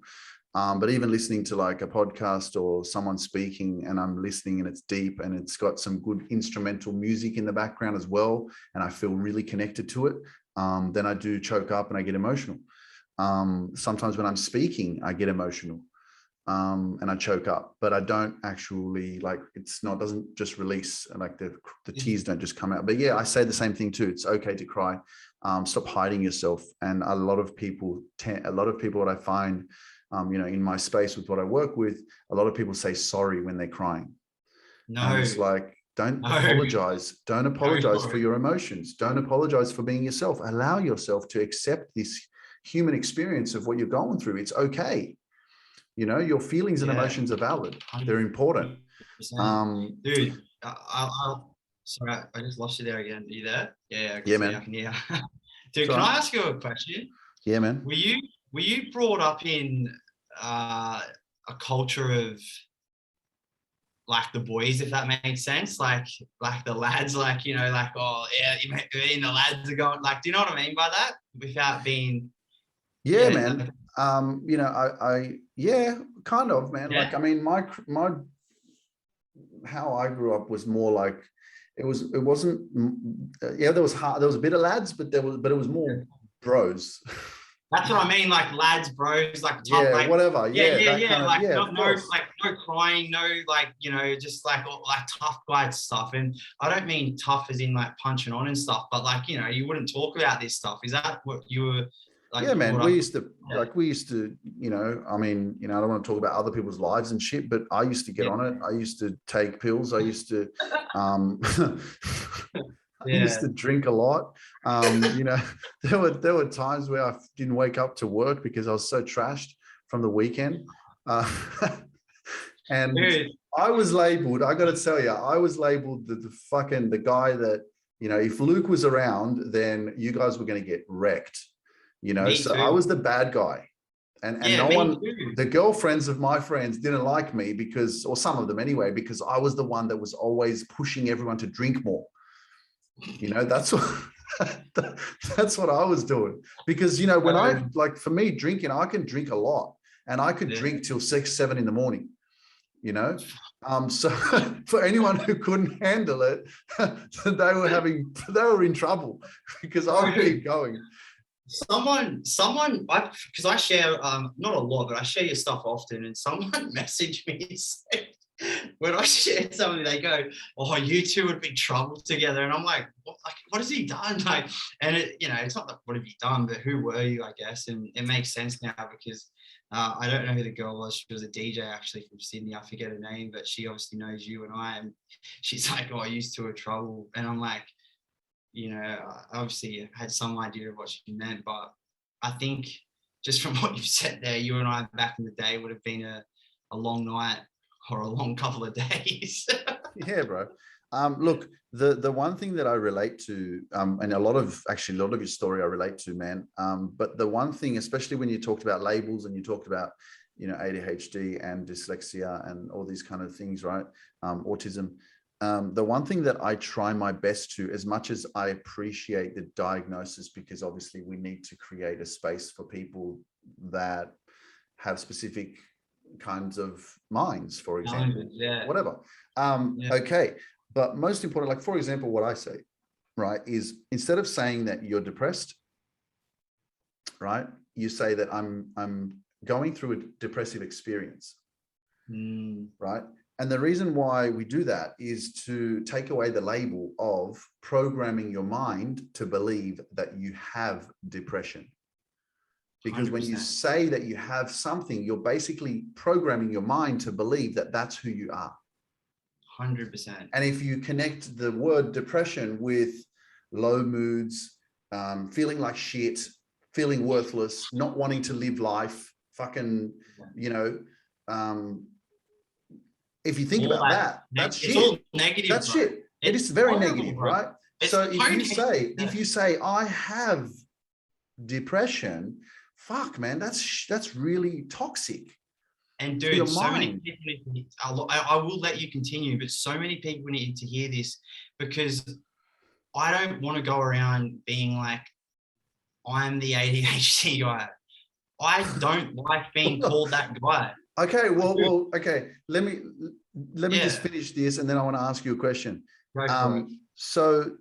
A: But even listening to like a podcast or someone speaking, and I'm listening and it's deep and it's got some good instrumental music in the background as well, and I feel really connected to it, then I do choke up and I get emotional. Sometimes when I'm speaking, I get emotional, and I choke up, but I don't actually, like, doesn't just release, like the tears don't just come out. But yeah, I say the same thing too. It's okay to cry. Stop hiding yourself. And a lot of people what I find, you know, in my space with what I work with, a lot of people say sorry when they're crying.
B: No.
A: And it's like, don't apologize. Don't apologize for your emotions. Don't apologize for being yourself. Allow yourself to accept this human experience of what you're going through. It's okay. You know, your feelings and emotions are valid. They're important.
B: Dude, sorry, I just lost you there again. Are you there? Yeah,
A: man.
B: I can hear. Dude, can I ask you a question?
A: Yeah, man.
B: Were you brought up in a culture of, like, the boys, if that makes sense, like the lads, like, you know, like, oh yeah, the lads are going, like, do you know what I mean by that, without being
A: man, you know, I yeah, kind of, man. Like, I mean, my how I grew up was more like, it wasn't, there was a bit of lads, but it was more bros.
B: That's what I mean, like lads, bros, like tough, like
A: whatever,
B: like no crying, no, like, you know, just like tough guy stuff. And I don't mean tough as in like punching on and stuff, but like, you know, you wouldn't talk about this stuff. Is that what you were like?
A: Yeah, man, we used to, you know, I mean, you know, I don't want to talk about other people's lives and shit, but I used to get on it. I used to take pills. I used to, I used to drink a lot. You know, there were times where I didn't wake up to work because I was so trashed from the weekend. And I was labeled, I got to tell you, I was labeled the guy that, you know, if Luke was around, then you guys were going to get wrecked, you know. So I was the bad guy. And no one, the girlfriends of my friends didn't like me because, or some of them anyway, because I was the one that was always pushing everyone to drink more. You know, that's what I was doing, because, you know, when I, like, for me, drinking, I can drink a lot, and I could drink till 6, 7 in the morning, you know. So for anyone who couldn't handle it, they were in trouble, because I would keep going.
B: because I share not a lot, but I share your stuff often, and someone messaged me and said, when I share something, they go, "Oh, you two would be trouble together," and I'm like, what has he done? Like, and it's not like what have you done, but who were you, I guess, and it makes sense now because I don't know who the girl was. She was a DJ actually from Sydney. I forget her name, but she obviously knows you and I, and she's like, "Oh, you two are trouble," and I'm like, I obviously had some idea of what she meant, but I think just from what you've said there, you and I back in the day would have been a long night or a long couple of days.
A: Yeah, bro. Look, the one thing that I relate to, and a lot of your story I relate to, man. But the one thing, especially when you talked about labels and you talked about, ADHD and dyslexia and all these kind of things, right? Autism. The one thing that I try my best to, as much as I appreciate the diagnosis, because obviously we need to create a space for people that have specific kinds of minds, for example, whatever. Okay. But most important, like, for example, what I say, right, is instead of saying that you're depressed, right, you say that I'm going through a depressive experience, right? And the reason why we do that is to take away the label of programming your mind to believe that you have depression. Because 100%. When you say that you have something, you're basically programming your mind to believe that that's who you are.
B: 100%.
A: And if you connect the word depression with low moods, feeling like shit, feeling worthless, not wanting to live life, fucking, if you think about that, that's shit. It's all negative. That's shit. It is very negative, right? So if you say I have depression, fuck, man, that's really toxic.
B: And dude, so many people I will let you continue, but so many people need to hear this, because I don't want to go around being like, I'm the ADHD guy. I don't like being called that guy.
A: Okay, well, okay. Let me just finish this, and then I want to ask you a question. So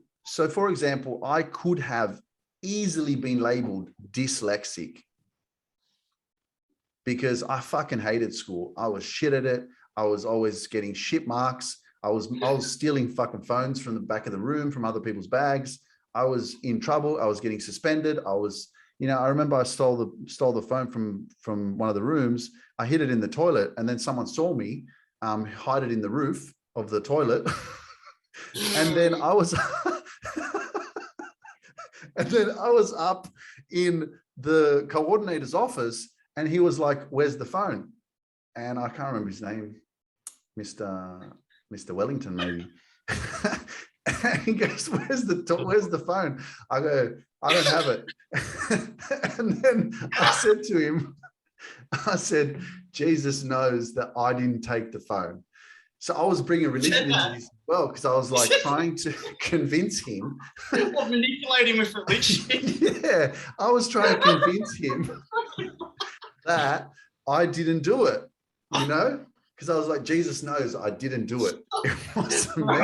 A: for example, I could have easily been labeled dyslexic because I fucking hated school. I was shit at it. I was always getting shit marks. I was stealing fucking phones from the back of the room from other people's bags. I was in trouble. I was getting suspended. I remember I stole the phone from one of the rooms. I hid it in the toilet, and then someone saw me hide it in the roof of the toilet. And then I was up in the coordinator's office, and he was like, "Where's the phone?" And I can't remember his name, Mr. Wellington, maybe. And he goes, where's the phone? I go, "I don't have it." And then I said to him, "Jesus knows that I didn't take the phone." So I was bringing religion into this as well, because I was like trying to convince him.
B: Manipulate him with religion.
A: Yeah, I was trying to convince him that I didn't do it, because I was like, Jesus knows I didn't do it. It wasn't me.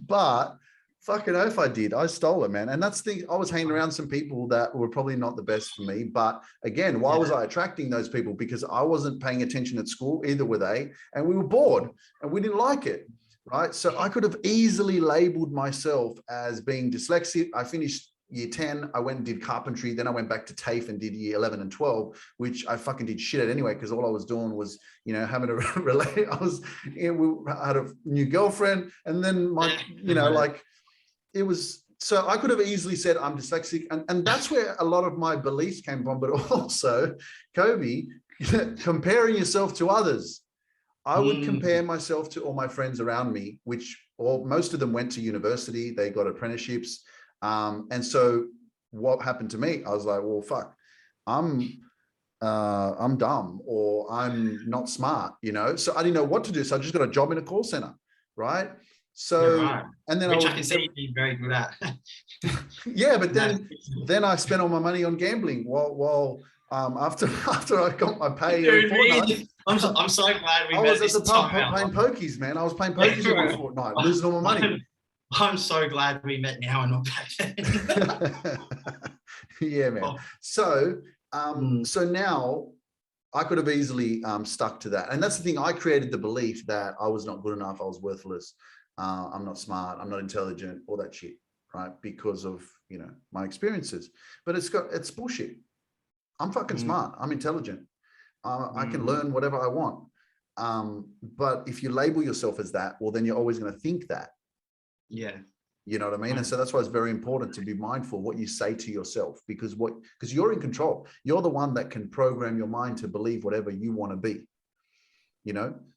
A: But fucking oath I did. I stole it, man. And that's the thing. I was hanging around some people that were probably not the best for me. But again, why was I attracting those people? Because I wasn't paying attention at school, either were they. And we were bored and we didn't like it, right? So I could have easily labeled myself as being dyslexic. I finished year 10, I went and did carpentry. Then I went back to TAFE and did year 11 and 12, which I fucking did shit at anyway, because all I was doing was, having a relate. We had a new girlfriend, and then it was, so I could have easily said I'm dyslexic. And that's where a lot of my beliefs came from, but also, Coby, comparing yourself to others. I would compare myself to all my friends around me, most of them went to university, they got apprenticeships. And so what happened to me? I was like, well, fuck, I'm dumb, or I'm not smart, so I didn't know what to do. So I just got a job in a call center. Right. So, and then
B: I can see you being very good at.
A: Yeah. But then I spent all my money on gambling while after I got my pay. Dude,
B: I'm so glad we
A: I was at the pub playing pokies, man. I was playing pokies every fortnight, losing all my money.
B: I'm so glad we met now and not back then.
A: Yeah, man.
B: Oh,
A: So,
B: mm,
A: so now I could have easily stuck to that. And that's the thing. I created the belief that I was not good enough. I was worthless. I'm not smart. I'm not intelligent, all that shit. Right. Because of, my experiences, but it's bullshit. I'm fucking
B: mm,
A: smart. I'm intelligent. I can
B: mm,
A: learn whatever I want. But if you label yourself as that, well, then you're always going to think that.
B: yeah.
A: You know what I mean? And
B: I-
A: so that's why it's very important to be mindful of what you say to yourself, because you're in control. You're the one that can program your mind to believe whatever you want to be.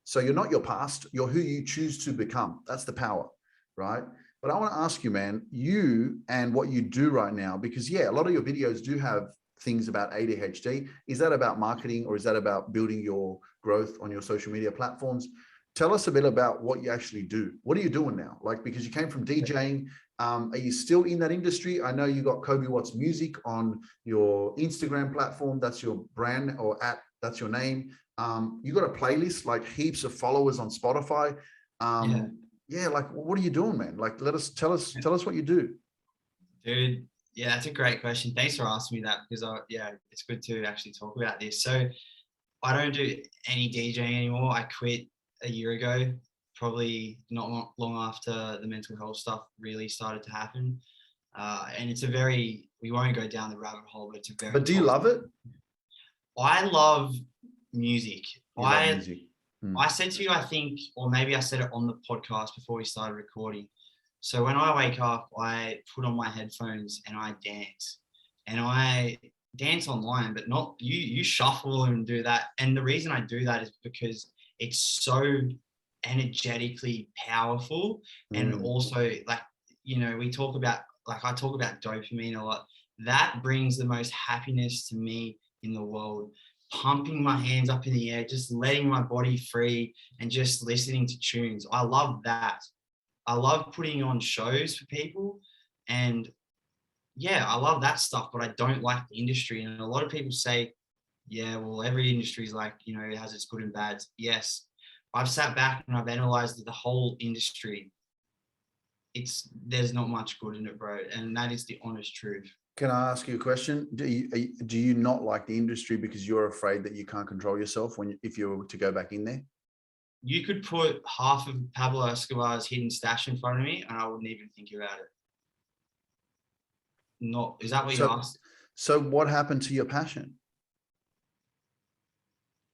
A: So you're not your past, you're who you choose to become. That's the power, right? But I want to ask you, man, you and what you do right now, because yeah, a lot of your videos do have things about ADHD. Is that about marketing, or is that about building your growth on your social media platforms? Tell us a bit about what you actually do. What are you doing now? Like, because you came from DJing, are you still in that industry? I know you got Coby Watts Music on your Instagram platform. That's your brand, or that's your name. You got a playlist, like heaps of followers on Spotify.
B: yeah.
A: Yeah, like what are you doing, man? Like, tell us what you do.
B: Dude, yeah, that's a great question. Thanks for asking me that, because yeah, it's good to actually talk about this. So I don't do any DJing anymore. I quit a year ago, probably not long after the mental health stuff really started to happen. And we won't go down the rabbit hole, but it's a very
A: But do you
B: toxic.
A: love it?
B: I love music.
A: You love
B: I
A: music. Hmm.
B: I said to you, I think, or maybe I said it on the podcast before we started recording. So when I wake up, I put on my headphones and I dance. And I dance online, but not you. You shuffle and do that. And the reason I do that is because it's so energetically powerful. And
A: Hmm.
B: also, like, we talk about, like, I talk about dopamine a lot. That brings the most happiness to me in the world. Pumping my hands up in the air, just letting my body free and just listening to tunes. I love that. I love putting on shows for people. And yeah, I love that stuff, but I don't like the industry. And a lot of people say, yeah, well, every industry is like, it has its good and bads. Yes. I've sat back and I've analyzed the whole industry. There's not much good in it, bro. And that is the honest truth.
A: Can I ask you a question? Do you not like the industry because you're afraid that you can't control yourself if you were to go back in there?
B: You could put half of Pablo Escobar's hidden stash in front of me and I wouldn't even think about it. Not, is that what you
A: So,
B: asked?
A: so what happened to your passion?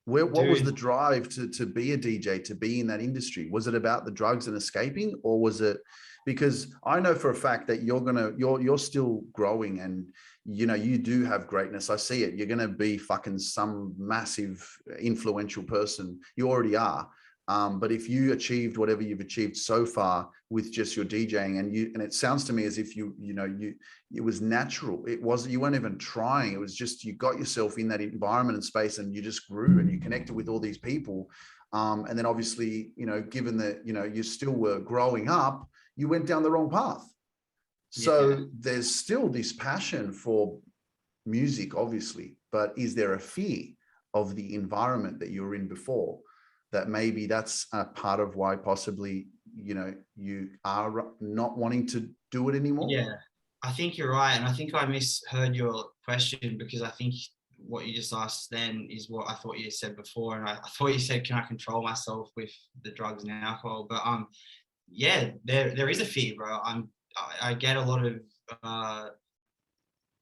A: What was the
B: Dude,
A: drive to be a DJ, to be in that industry? Was it about the drugs and escaping, or was it because I know for a fact that you're still growing, and you do have greatness. I see it. You're gonna be fucking some massive influential person. You already are. But if you achieved whatever you've achieved so far with just your DJing, and it sounds to me as if it was natural. You weren't even trying. It was just, you got yourself in that environment and space, and you just grew and you connected with all these people. And then obviously, given that, you still were growing up, you went down the wrong path.
B: yeah.
A: So there's still this passion for music, obviously, but is there a fear of the environment that you were in before, that maybe that's a part of why possibly, you are not wanting to do it anymore?
B: Yeah, I think you're right. And I think I misheard your question, because I think what you just asked then is what I thought you said before. And I thought you said, can I control myself with the drugs and alcohol? But yeah, there is a fear, bro. I get a lot of uh,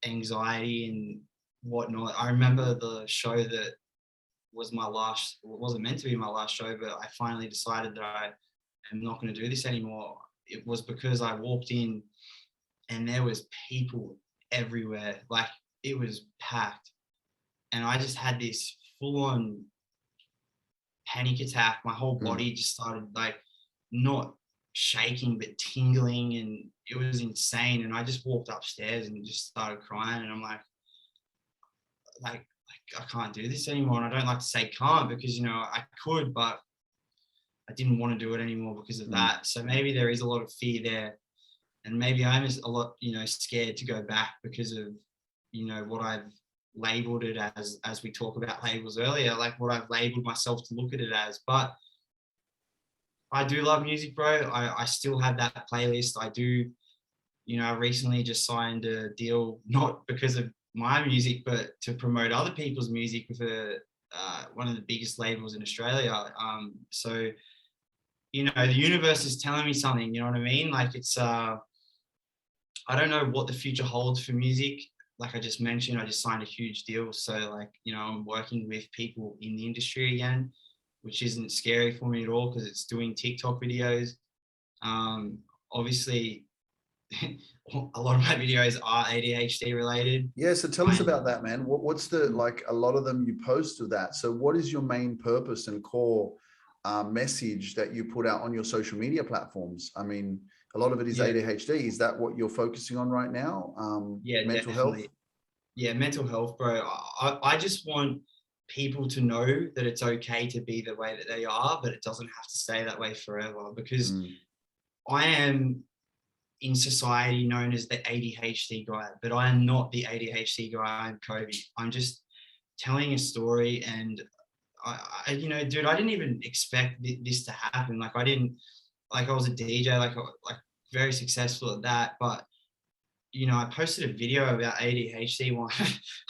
B: anxiety and whatnot. I remember the show that was my last, well, it wasn't meant to be my last show, but I finally decided that I am not going to do this anymore. It was because I walked in and there was people everywhere. Like, it was packed. And I just had this full on panic attack. My whole
A: Mm.
B: body just started, like, not shaking, but tingling. And it was insane. And I just walked upstairs and just started crying. And I'm like, I can't do this anymore. And I don't like to say can't, because, I could, but I didn't want to do it anymore because of
A: Mm.
B: that. So maybe there is a lot of fear there. And maybe I'm a lot, scared to go back because of, what I've labeled it as we talk about labels earlier, like what I've labeled myself to look at it as. But I do love music, bro. I still have that playlist. I do, I recently just signed a deal, not because of my music, but to promote other people's music with one of the biggest labels in Australia. So, the universe is telling me something, you know what I mean? Like I don't know what the future holds for music. Like I just mentioned, I just signed a huge deal. So like, I'm working with people in the industry again, which isn't scary for me at all because it's doing TikTok videos. Obviously, a lot of my videos are ADHD related.
A: Yeah, so tell us about that, man. What's the, like, a lot of them you post of that. So what is your main purpose and core message that you put out on your social media platforms? I mean, a lot of it is
B: Yeah,
A: ADHD. Is that what you're focusing on right now?
B: yeah,
A: Mental health?
B: definitely. Yeah, mental health, bro. I just want people to know that it's okay to be the way that they are, but it doesn't have to stay that way forever because
A: Mm.
B: I am in society known as the ADHD guy, but I am not the ADHD guy. I'm Coby. I'm just telling a story, and dude, I didn't even expect this to happen. Like, I was a DJ, like very successful at that, but I posted a video about ADHD one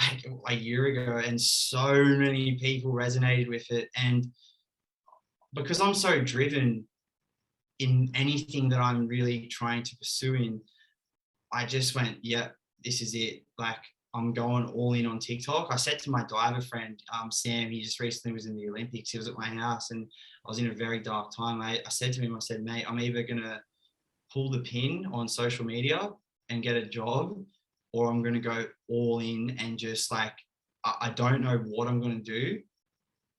B: like a year ago, and so many people resonated with it. And because I'm so driven in anything that I'm really trying to pursue in, I just went, yeah, this is it. Like, I'm going all in on TikTok. I said to my diver friend, Sam, he just recently was in the Olympics. He was at my house and I was in a very dark time. I said to him, I said, mate, I'm either going to pull the pin on social media and get a job, or I'm going to go all in and just like, I don't know what I'm going to do,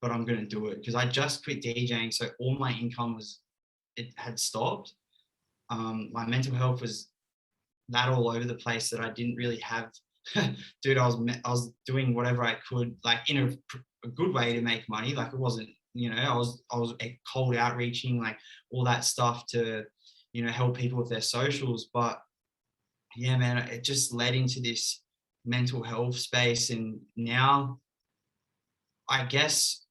B: but I'm going to do it. Because I just quit DJing. So all my income it had stopped. My mental health was that all over the place that I didn't really have. Dude, I was doing whatever I could, like in a good way to make money. Like it wasn't, I was cold outreaching, like all that stuff to, help people with their socials. But yeah, man, it just led into this mental health space. And now I guess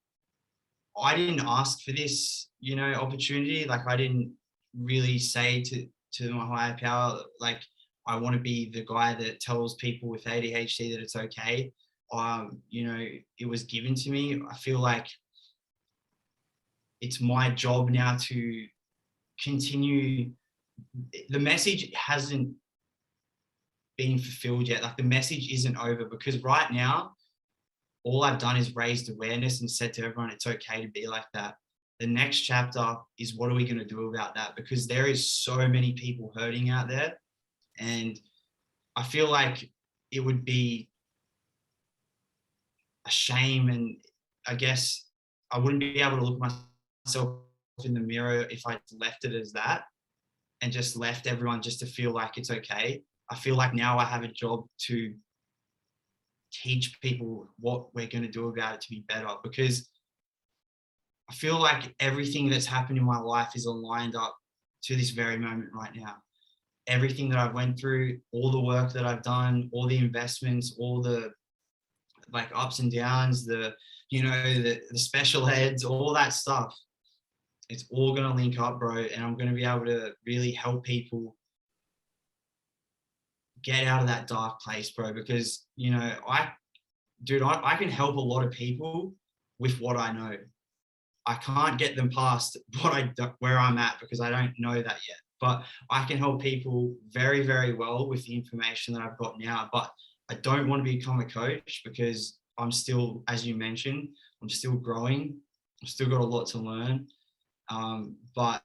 B: I didn't ask for this, opportunity. Like I didn't really say to my higher power, like, I want to be the guy that tells people with ADHD that it's okay. It was given to me. I feel like it's my job now to continue. The message hasn't been fulfilled yet. Like the message isn't over, because right now, all I've done is raised awareness and said to everyone, it's okay to be like that. The next chapter is, what are we going to do about that? Because there is so many people hurting out there. And I feel like it would be a shame, and I guess I wouldn't be able to look myself in the mirror if I left it as that and just left everyone just to feel like it's okay. I feel like now I have a job to teach people what we're going to do about it to be better, because I feel like everything that's happened in my life is aligned up to this very moment right now. Everything that I've went through, all the work that I've done, all the investments, all the like ups and downs, the special eds, all that stuff, it's all going to link up, bro. And I'm going to be able to really help people get out of that dark place, bro. Because, I can help a lot of people with what I know. I can't get them past where I'm at, because I don't know that yet. But I can help people very, very well with the information that I've got now. But I don't want to become a coach, because I'm still, as you mentioned, I'm still growing. I've still got a lot to learn. But,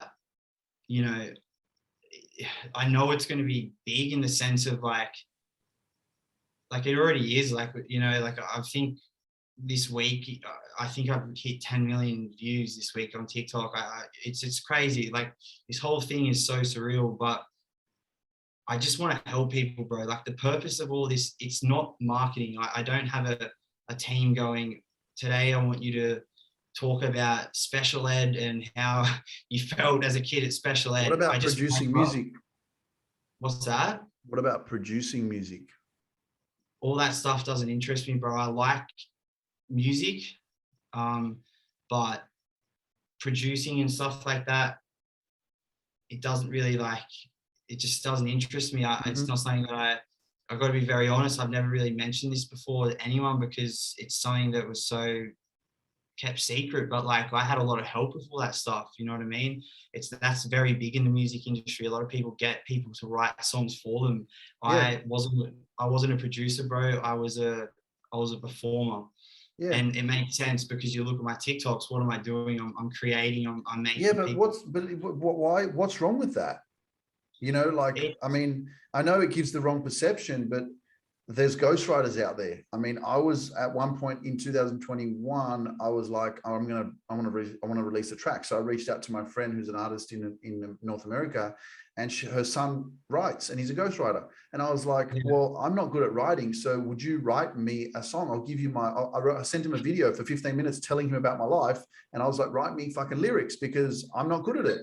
B: I know it's going to be big in the sense of like it already is. Like I think this week, I think I've hit 10 million views this week on TikTok. It's crazy. Like this whole thing is so surreal, but I just want to help people, bro. Like the purpose of all this, it's not marketing. I don't have a team going, today I want you to talk about special ed and how you felt as a kid at special ed.
A: What about producing music?
B: What's that?
A: What about producing music?
B: All that stuff doesn't interest me, bro. I like music, but producing and stuff like that, it doesn't really like, it just doesn't interest me. It's
A: Mhm.
B: not something that I've got to be very honest. I've never really mentioned this before to anyone because it's something that was so kept secret, but like I had a lot of help with all that stuff. You know what I mean? That's very big in the music industry. A lot of people get people to write songs for them.
A: Yeah,
B: I wasn't a producer, bro. I was a performer.
A: yeah.
B: And it makes sense because you look at my TikToks, what am I doing? I'm creating, I'm
A: Yeah,
B: making
A: but
B: people.
A: why, what's wrong with that? You know, like,
B: It,
A: I mean, I know it gives the wrong perception, but there's ghostwriters out there. I mean, I was at one point in 2021, I was like, oh, I want to release a track. So I reached out to my friend who's an artist in North America, and her son writes, and he's a ghostwriter. And I was like,
B: yeah.
A: well, I'm not good at writing, so would you write me a song? I'll give you I sent him a video for 15 minutes telling him about my life, and I was like, write me fucking lyrics because I'm not good at it.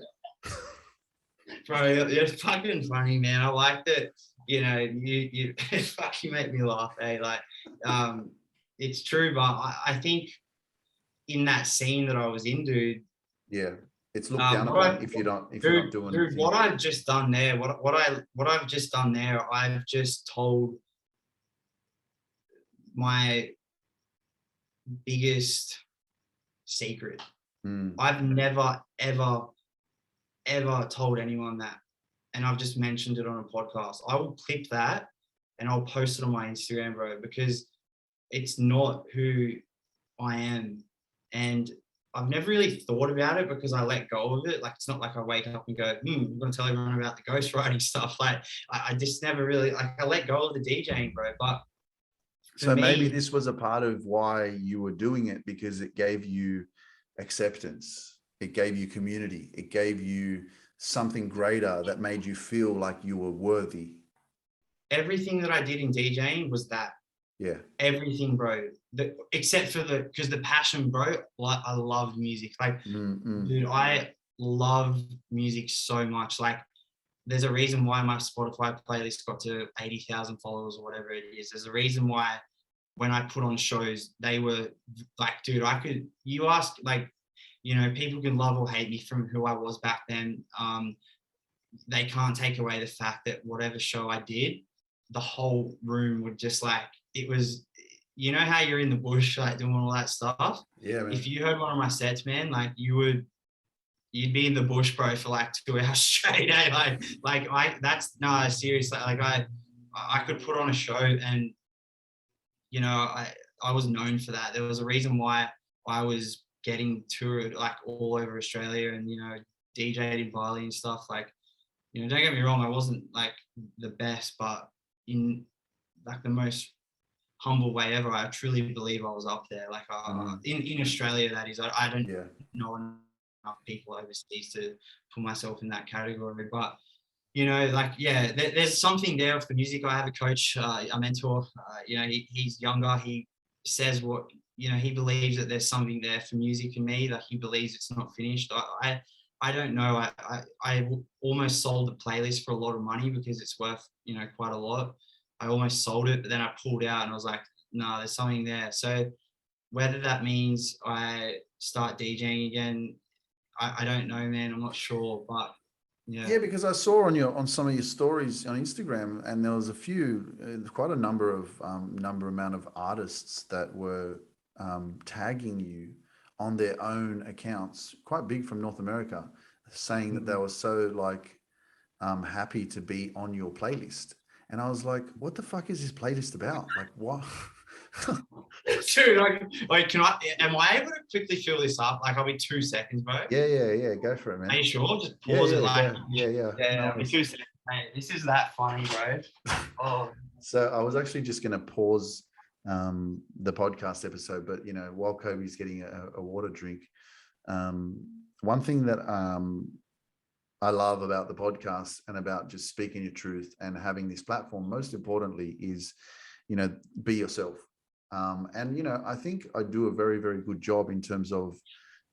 B: Bro, you're fucking funny, man. I like that. You know, you it fucking make me laugh, eh? Like, it's true, but I think in that scene that I was in, dude,
A: Yeah, it's looked down
B: what
A: upon
B: I,
A: if you're not
B: dude,
A: doing
B: dude,
A: things.
B: what I've just done there, what I've just done there, I've just told my biggest secret.
A: Mm,
B: I've never, ever, ever told anyone that. And I've just mentioned it on a podcast. I will clip that and I'll post it on my Instagram, bro, because it's not who I am. And I've never really thought about it because I let go of it. Like, it's not like I wake up and go, I'm going to tell everyone about the ghostwriting stuff. Like, I just never really, like, I let go of the DJing, bro. But for
A: so maybe
B: me,
A: this was a part of why you were doing it, because it gave you acceptance, it gave you community, it gave you something greater that made you feel like you were worthy.
B: everything that I did in DJing was that.
A: Yeah.
B: Everything, bro. Except for because the passion, bro. Like, I love music. Like,
A: Mm-mm.
B: dude, I love music so much. Like, there's a reason why my Spotify playlist got to 80,000 followers or whatever it is. There's a reason why when I put on shows, they were like, dude, you ask, like, you know, people can love or hate me from who I was back then. They can't take away the fact that whatever show I did, the whole room would just like, it was, you know how you're in the bush, like doing all that stuff.
A: Yeah,
B: If
A: man.
B: you heard one of my sets, man, like you'd be in the bush, bro, for like 2 hours straight. Eh? That's no, seriously. Like I could put on a show, and you know, I was known for that. There was a reason why I was getting toured like all over Australia, and you know, DJed in Bali and stuff. Like, you know, don't get me wrong, I wasn't like the best, but in like the most humble way ever, I truly believe I was up there. Like in Australia, that is. I don't
A: Yeah.
B: know enough people overseas to put myself in that category, but you know, like, yeah, there's something there with the music. I have a coach, a mentor. You know, he's younger. He says what, you know, he believes that there's something there for music in me. Like, he believes it's not finished. I don't know. I almost sold the playlist for a lot of money because it's worth, you know, quite a lot. I almost sold it, but then I pulled out and I was like, no, there's something there. So whether that means I start DJing again, I don't know, man. I'm not sure, but yeah.
A: Yeah, because I saw on some of your stories on Instagram, and there was a few, quite a number amount of artists that were tagging you on their own accounts, quite big from North America, saying that they were so like happy to be on your playlist. And I was like, what the fuck is this playlist about? Like, what?
B: Dude, like, am I able to quickly fill this up? Like, I'll be 2 seconds, bro.
A: Yeah. Go for it,
B: Are
A: man.
B: you sure? Just
A: Yeah,
B: pause it, like,
A: go. Yeah.
B: yeah,
A: No
B: I'll be
A: worries.
B: 2 seconds. Mate, this is that funny, bro. Oh,
A: So I was actually just going to pause the podcast episode, but you know, while Coby's getting a water drink, one thing that I love about the podcast and about just speaking your truth and having this platform, most importantly, is, you know, be yourself. And you know, I think I do a very, very good job in terms of,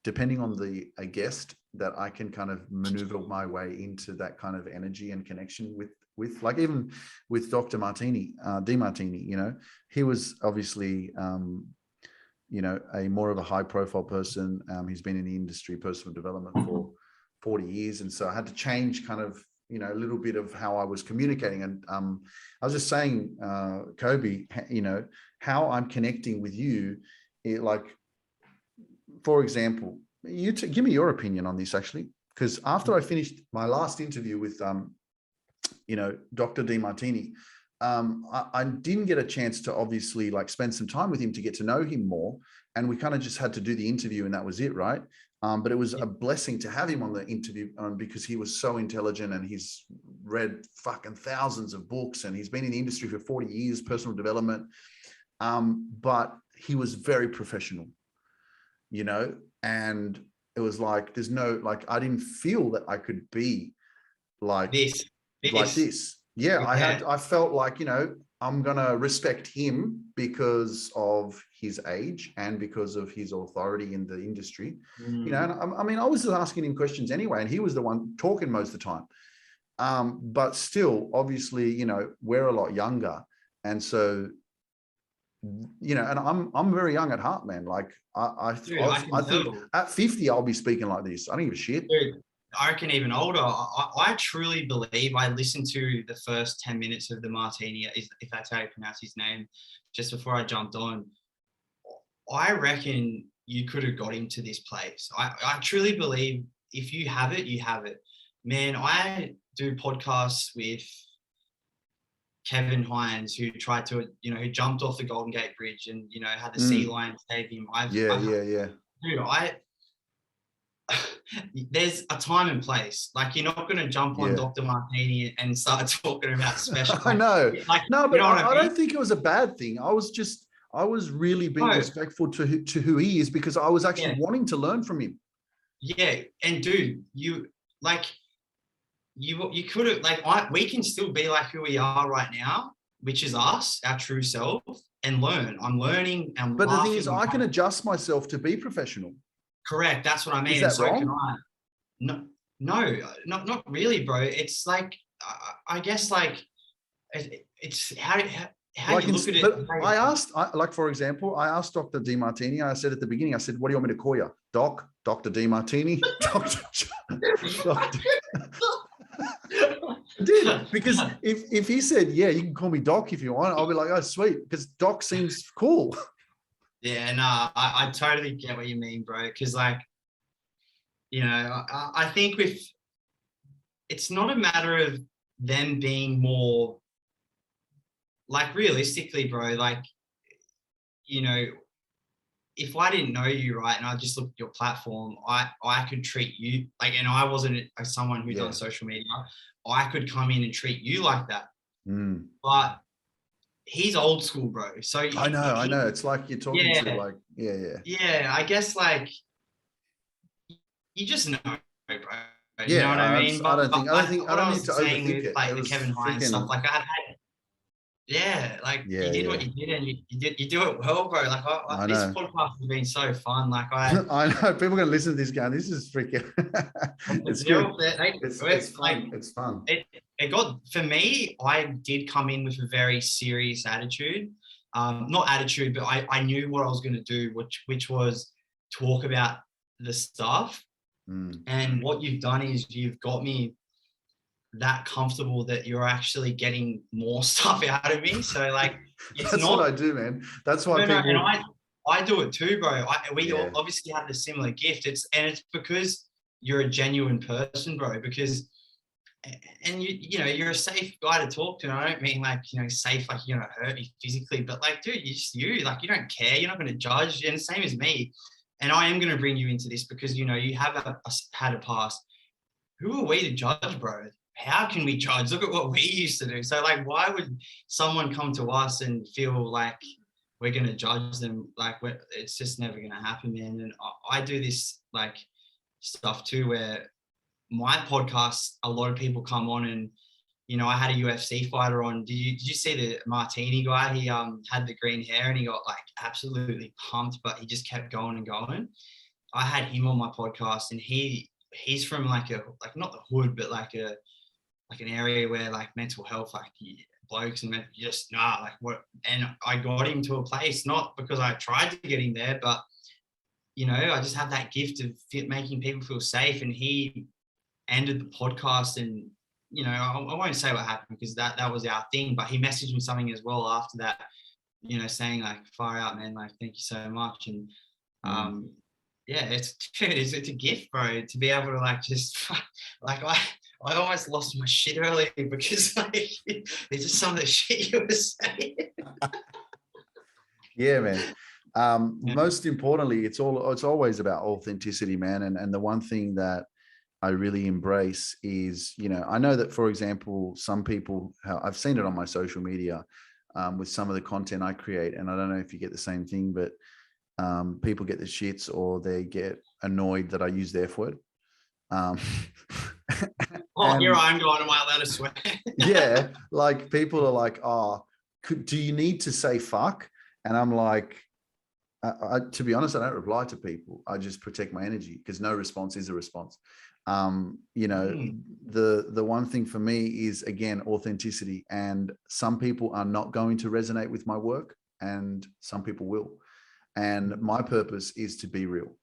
A: depending on a guest, that I can kind of maneuver my way into that kind of energy and connection with like, even with Dr. Martini, DeMartini, you know, he was obviously, you know, a more of a high profile person. He's been in the industry, personal development 40 years. And so I had to change kind of, you know, a little bit of how I was communicating. And I was just saying, Coby, you know, how I'm connecting with you, like, for example, you give me your opinion on this, actually, because after I finished my last interview with, you know, Dr. Demartini, I didn't get a chance to obviously like spend some time with him to get to know him more. And we kind of just had to do the interview and that was it, right? But it was a blessing to have him on the interview because he was so intelligent and he's read fucking thousands of books and he's been in the industry for 40 years, personal development. But he was very professional, you know, and it was like, there's no, like, I didn't feel that I could be like this. Yeah, I felt like, you know, I'm going to respect him because of his age and because of his authority in the industry, you know, and I mean, I was just asking him questions anyway, and he was the one talking most of the time. But still, obviously, you know, we're a lot younger. And so, you know, and I'm very young at heart, man. Like I think at 50, I'll be speaking like this. I don't give a shit.
B: Dude, I reckon even older. I truly believe I listened to the first 10 minutes of the Martini, if that's how you pronounce his name, just before I jumped on. I reckon you could have got him to this place. I truly believe if you have it, you have it. Man, I do podcasts with Kevin Hines, who tried to, you know, who jumped off the Golden Gate Bridge and, you know, had the sea lion save him. Dude, there's a time and place. Like, you're not going to jump on Dr. Martini and start talking about special.
A: I know.
B: Like,
A: no, but I don't think it was a bad thing. I was really being respectful to who he is because I was actually wanting to learn from him. Yeah.
B: And dude, you could have, like, we can still be like who we are right now, which is us, our true self, and learn. I'm learning.
A: But the thing is, I can adjust myself to be professional.
B: Correct. That's what I mean.
A: Is that wrong?
B: No, not really, bro. It's like, I guess, like, it's how like you look at it.
A: But I asked, like, for example, I asked Dr. Demartini, I said at the beginning, I said, what do you want me to call you? Doc, Dr. Demartini, Dr. Dude, because if he said, yeah, you can call me Doc if you want, I'll be like, oh, sweet, because Doc seems cool.
B: Yeah, no, I totally get what you mean, bro. Because, like, you know, I think it's not a matter of them being more, like, realistically, bro, like, you know, if I didn't know you, right, and I just looked at your platform, I could treat you like, and I wasn't someone who done social media, I could come in and treat you like that. But he's old school, bro. So
A: I know. It's like you're talking to, like,
B: yeah. I guess, like, you just know, bro. You know what I mean?
A: I don't need to overthink it.
B: Like the Kevin Hines stuff, like you did what you did, and you do it well, bro. Like, this podcast has been so fun. Like, I
A: know people are gonna listen to this going, this is freaking. It's good. It's fun. It's fun.
B: It got, for me, I did come in with a very serious attitude. Not attitude, but I knew what I was going to do, which was talk about the stuff. And what you've done is you've got me that comfortable that you're actually getting more stuff out of me. So, like, it's
A: that's what I do, man. That's why people.
B: And I do it too, bro. We all obviously have the similar gift. It's because you're a genuine person, bro. Because, and you know, you're a safe guy to talk to. And I don't mean, like, you know, safe like you're gonna hurt me physically, but, like, dude, like, you don't care. You're not going to judge. And the same as me. And I am going to bring you into this because, you know, you have had a past. Who are we to judge, bro? How can we judge? Look at what we used to do. So, like, why would someone come to us and feel like we're going to judge them? Like, it's just never going to happen, man. And I do this, like, stuff too, where my podcast, a lot of people come on and, you know, I had a UFC fighter on. Did you see the Martini guy? He had the green hair and he got, like, absolutely pumped, but he just kept going and going. I had him on my podcast, and he's from, like, not the hood, but like an area where, like, mental health, like, blokes and just like what. And I got him to a place, not because I tried to get him there, but, you know, I just have that gift of making people feel safe. And he ended the podcast, and you know, I won't say what happened because that was our thing, but he messaged me something as well after that, you know, saying like, far out, man, like, thank you so much. And yeah, it's a gift, bro, to be able to like just like I almost lost my shit earlier because like it's just some of the shit you were saying.
A: Yeah, man.
B: Yeah.
A: Most importantly, it's always about authenticity, man. And the one thing that I really embrace is, you know, I know that, for example, some people, I've seen it on my social media with some of the content I create, and I don't know if you get the same thing, but people get the shits or they get annoyed that I use the F word.
B: Oh, here I'm going, am I allowed to swear?
A: Yeah, like people are like, oh, do you need to say fuck? And I'm like, to be honest, I don't reply to people. I just protect my energy because no response is a response. You know, the one thing for me is, again, authenticity. And some people are not going to resonate with my work and some people will. And my purpose is to be real,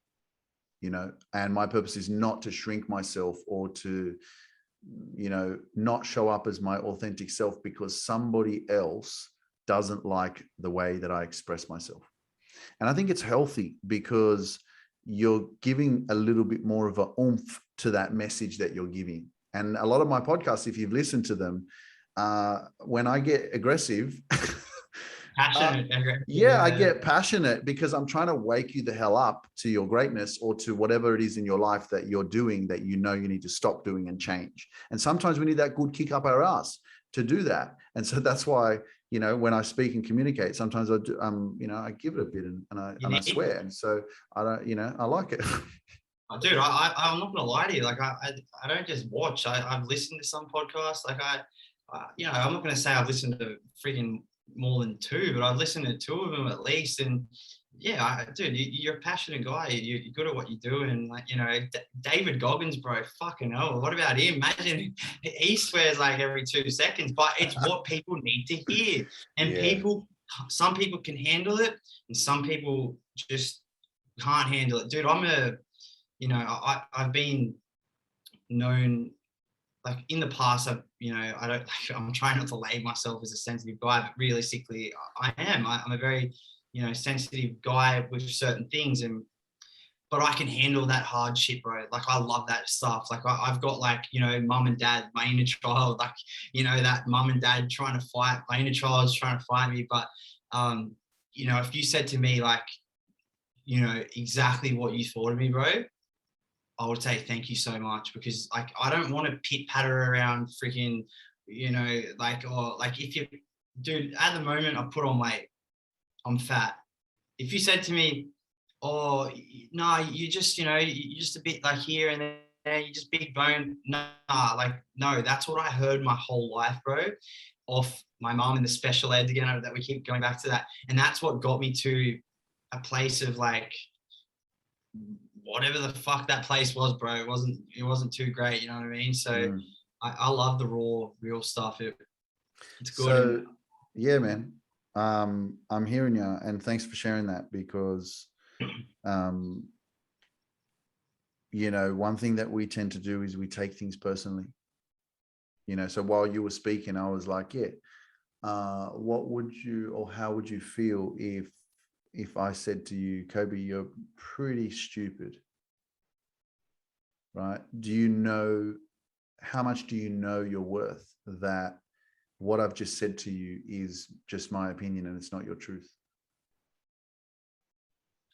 A: you know, and my purpose is not to shrink myself or to, you know, not show up as my authentic self because somebody else doesn't like the way that I express myself. And I think it's healthy because you're giving a little bit more of a oomph to that message that you're giving. And a lot of my podcasts, if you've listened to them, when I get aggressive,
B: Passionate.
A: yeah, I get passionate because I'm trying to wake you the hell up to your greatness or to whatever it is in your life that you're doing that you know you need to stop doing and change. And sometimes we need that good kick up our ass to do that. And so that's why, you know, when I speak and communicate, sometimes I do, you know, I give it a bit and I swear. And so I don't, you know, I like it.
B: Dude, I'm not gonna lie to you. Like I don't just watch. I've listened to some podcasts. Like you know, I'm not gonna say I've listened to freaking more than two, but I've listened to two of them at least. And yeah, dude, you're a passionate guy. You're good at what you do. And like, you know, David Goggins, bro, fucking hell. What about him? Imagine he swears like every 2 seconds, but it's what people need to hear. And some people can handle it, and some people just can't handle it. Dude, you know, I've been known, like in the past, you know, I'm trying not to label myself as a sensitive guy, but realistically, I am. I'm a very, you know, sensitive guy with certain things, but I can handle that hard shit, bro. Like I love that stuff. Like I've got like, you know, mum and dad, my inner child, like, you know, that mum and dad trying to fight, my inner child is trying to fight me. But, you know, if you said to me like, you know, exactly what you thought of me, bro, I would say thank you so much, because like I don't want to pit patter around freaking, you know, like, or like if you, dude, at the moment I put on weight, I'm fat. If you said to me, oh no, you just, you know, you're just a bit like here and there, you just big bone. Nah, like no, that's what I heard my whole life, bro, off my mom in the special ed again, that we keep going back to that. And that's what got me to a place of like, whatever the fuck that place was, bro, it wasn't too great, you know what I mean? So I love the raw, real stuff. It's good.
A: So yeah, man, I'm hearing you, and thanks for sharing that, because you know, one thing that we tend to do is we take things personally, you know. So while you were speaking, I was like, yeah, what would you, or how would you feel if I said to you, Coby, you're pretty stupid, right? Do you know, how much do you know you're worth, that what I've just said to you is just my opinion and it's not your truth?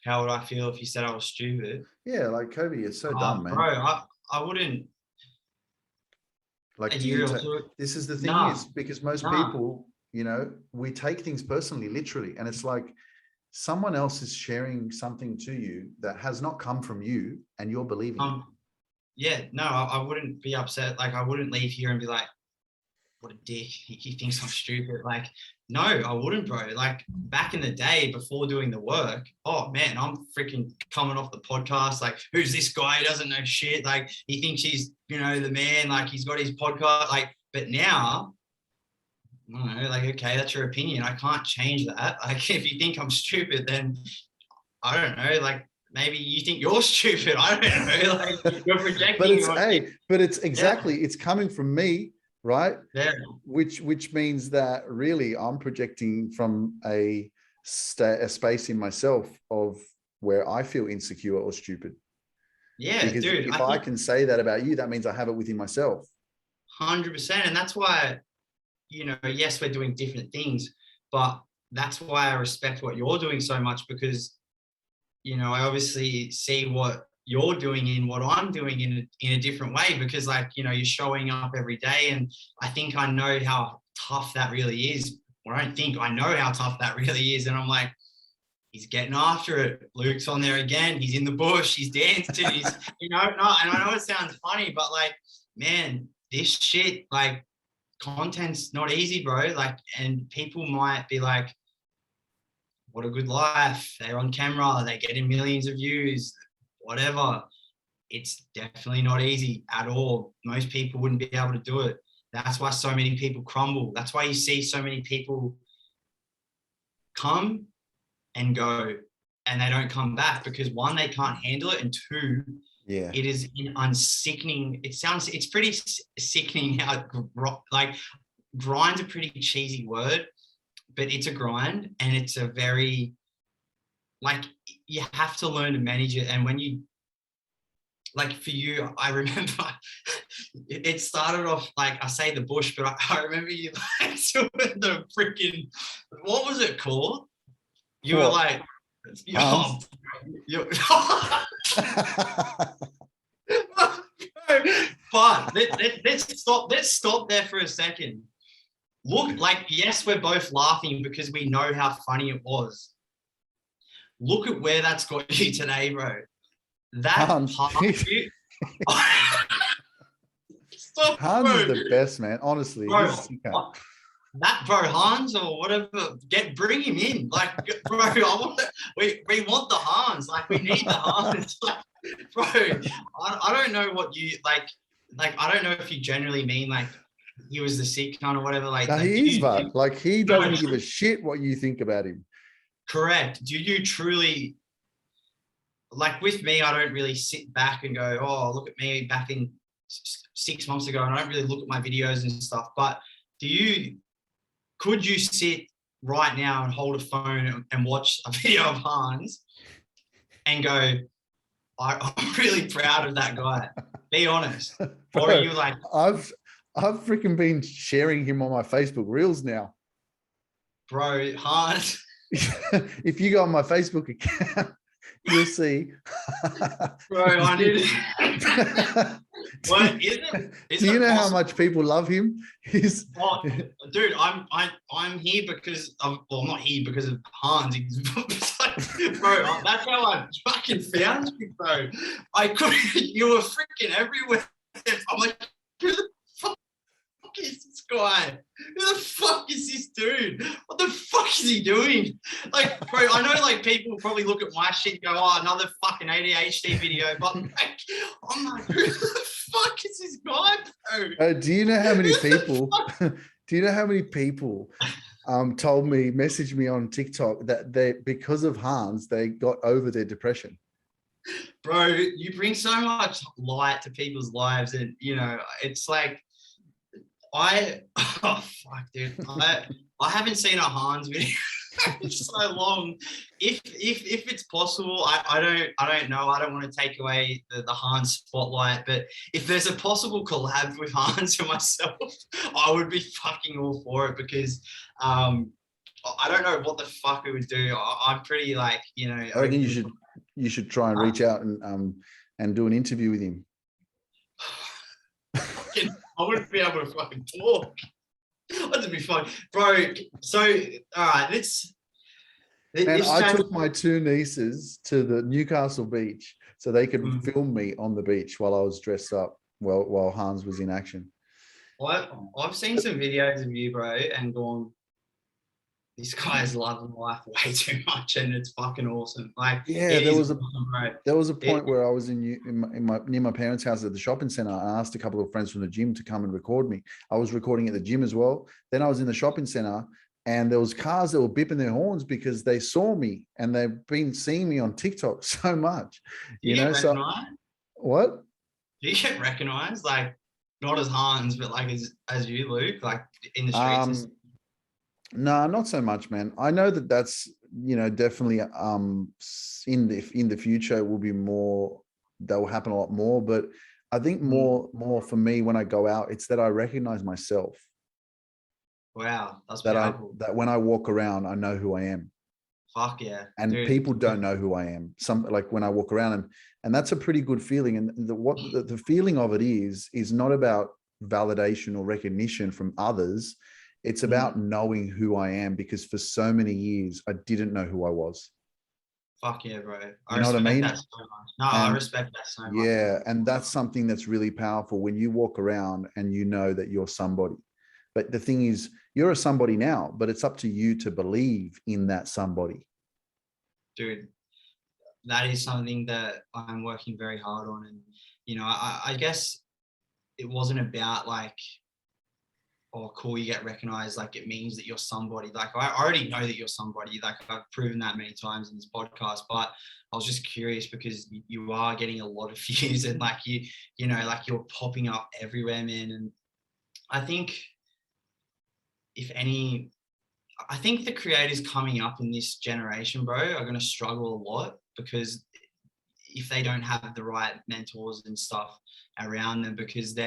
B: How would I feel if you said I was stupid?
A: Yeah, like, Coby, it's so dumb, man.
B: Bro, I wouldn't.
A: Like, this is the thing, is because most people, you know, we take things personally, literally. And it's like someone else is sharing something to you that has not come from you and you're believing it.
B: Yeah, no, I wouldn't be upset. Like I wouldn't leave here and be like, what a dick, he thinks I'm stupid. Like, no, I wouldn't, bro. Like back in the day before doing the work, oh man, I'm freaking coming off the podcast. Like, who's this guy? He doesn't know shit. Like, he thinks he's, you know, the man, like he's got his podcast. Like, but now, I don't know, like, okay, that's your opinion. I can't change that. Like, if you think I'm stupid, then I don't know, like, maybe you think you're stupid. I don't know. Like you're projecting.
A: But it's exactly, it's coming from me, right?
B: Yeah.
A: Which means that really I'm projecting from a space in myself of where I feel insecure or stupid.
B: Yeah,
A: because
B: dude.
A: if I can say that about you, that means I have it within myself.
B: 100%. And that's why, yes, we're doing different things, but that's why I respect what you're doing so much, because, I obviously see what you're doing in what I'm doing in a different way, because like, you're showing up every day. And I think I know how tough that really is. Or I don't think I know how tough that really is. And I'm like, he's getting after it. Luke's on there again. He's in the bush. He's dancing. He's, no, and I know it sounds funny, but like, man, this shit, like, content's not easy, bro. Like, and people might be like, what a good life. They're on camera. They're getting millions of views, whatever. It's definitely not easy at all. Most people wouldn't be able to do it. That's why so many people crumble. That's why you see so many people come and go and they don't come back, because one, they can't handle it, and two, it is unsickening. It's pretty sickening how, like, grind's a pretty cheesy word, but it's a grind, and it's a very, like, you have to learn to manage it. And when you, like, for you, I remember it started off, like, I say the bush, but I remember you like doing the freaking, what was it called? You were like, but let's stop there for a second. Look, like, yes, we're both laughing because we know how funny it was. Look at where that's got you today, bro. That Hans
A: is the best, man. Honestly,
B: bro, Hans or whatever, bring him in. Like, bro, we want the Hans. Like, we need the Hans. Like, bro, I don't know what you like. I don't know if you generally mean like he was the sick kind or whatever. Like,
A: no, he is, but like, he doesn't give a shit what you think about him.
B: Correct. Do you truly, like, with me, I don't really sit back and go, oh, look at me back in 6 months ago, and I don't really look at my videos and stuff. But could you sit right now and hold a phone and watch a video of Hans and go, I'm really proud of that guy? Be honest.
A: Bro,
B: or are you like,
A: I've freaking been sharing him on my Facebook Reels now.
B: Bro, Hans.
A: If you go on my Facebook account, you'll see.
B: Bro, I need what is it?
A: Do you know how much people love him?
B: Dude, I'm here because of, well, I'm not here because of Hans. Bro, that's how I fucking found you, bro. You were freaking everywhere. I'm like, who the fuck is this guy? Who the fuck is this dude? What the fuck is he doing? Like, bro, I know, like, people probably look at my shit and go, oh, another fucking ADHD video, but like, I'm like, who the fuck is this guy, bro?
A: Do you know how many people? Do you know how many people told me, messaged me on TikTok that because of Hans, they got over their depression?
B: Bro, you bring so much light to people's lives, and it's like, oh fuck, dude, I haven't seen a Hans video in so long. If it's possible, I don't know. I don't want to take away the Hans spotlight, but if there's a possible collab with Hans and myself, I would be fucking all for it, because I don't know what the fuck we would do. I'm pretty, like, I
A: reckon you should try and reach out and do an interview with him.
B: I wouldn't be able to fucking talk. That'd be fun, bro. So, all right,
A: I took my two nieces to the Newcastle beach so they could film me on the beach while I was dressed up, while Hans was in action.
B: I've seen some videos of you, bro, and gone, this guy's loving life way too much, and it's fucking awesome. Like,
A: yeah, there was a point where I was near my parents' house at the shopping center. I asked a couple of friends from the gym to come and record me. I was recording at the gym as well. Then I was in the shopping center, and there was cars that were bipping their horns because they saw me and they've been seeing me on TikTok so much,
B: Do you
A: you know.
B: get
A: So
B: recognized?
A: what?
B: Do you get recognized? Like not as Hans, but like as you, Luke, like in the streets and stuff?
A: No, not so much, man. I know that that's, you know, definitely in the future it will be more, that will happen a lot more. But I think more for me when I go out, it's that I recognize myself.
B: Wow, that's
A: That
B: powerful.
A: that when I walk around, I know who I am.
B: Fuck yeah.
A: And
B: Dude.
A: people don't know who I am. Some, like when I walk around, and that's a pretty good feeling. And the feeling of it is not about validation or recognition from others. It's about knowing who I am, because for so many years I didn't know who I was.
B: Fuck yeah, bro. I
A: You know what I
B: respect
A: mean?
B: that so much. No, I
A: And
B: respect that so much.
A: yeah, and that's something that's really powerful when you walk around and you know that you're somebody. But the thing is, you're a somebody now, but it's up to you to believe in that somebody.
B: Dude, that is something that I'm working very hard on. And, you know, I guess it wasn't about like, oh, cool, you get recognized. Like it means that you're somebody. Like I already know that you're somebody. Like I've proven that many times in this podcast, but I was just curious because you are getting a lot of views and like you know, like you're popping up everywhere, man. And I think I think the creators coming up in this generation, bro, are going to struggle a lot because if they don't have the right mentors and stuff around them, because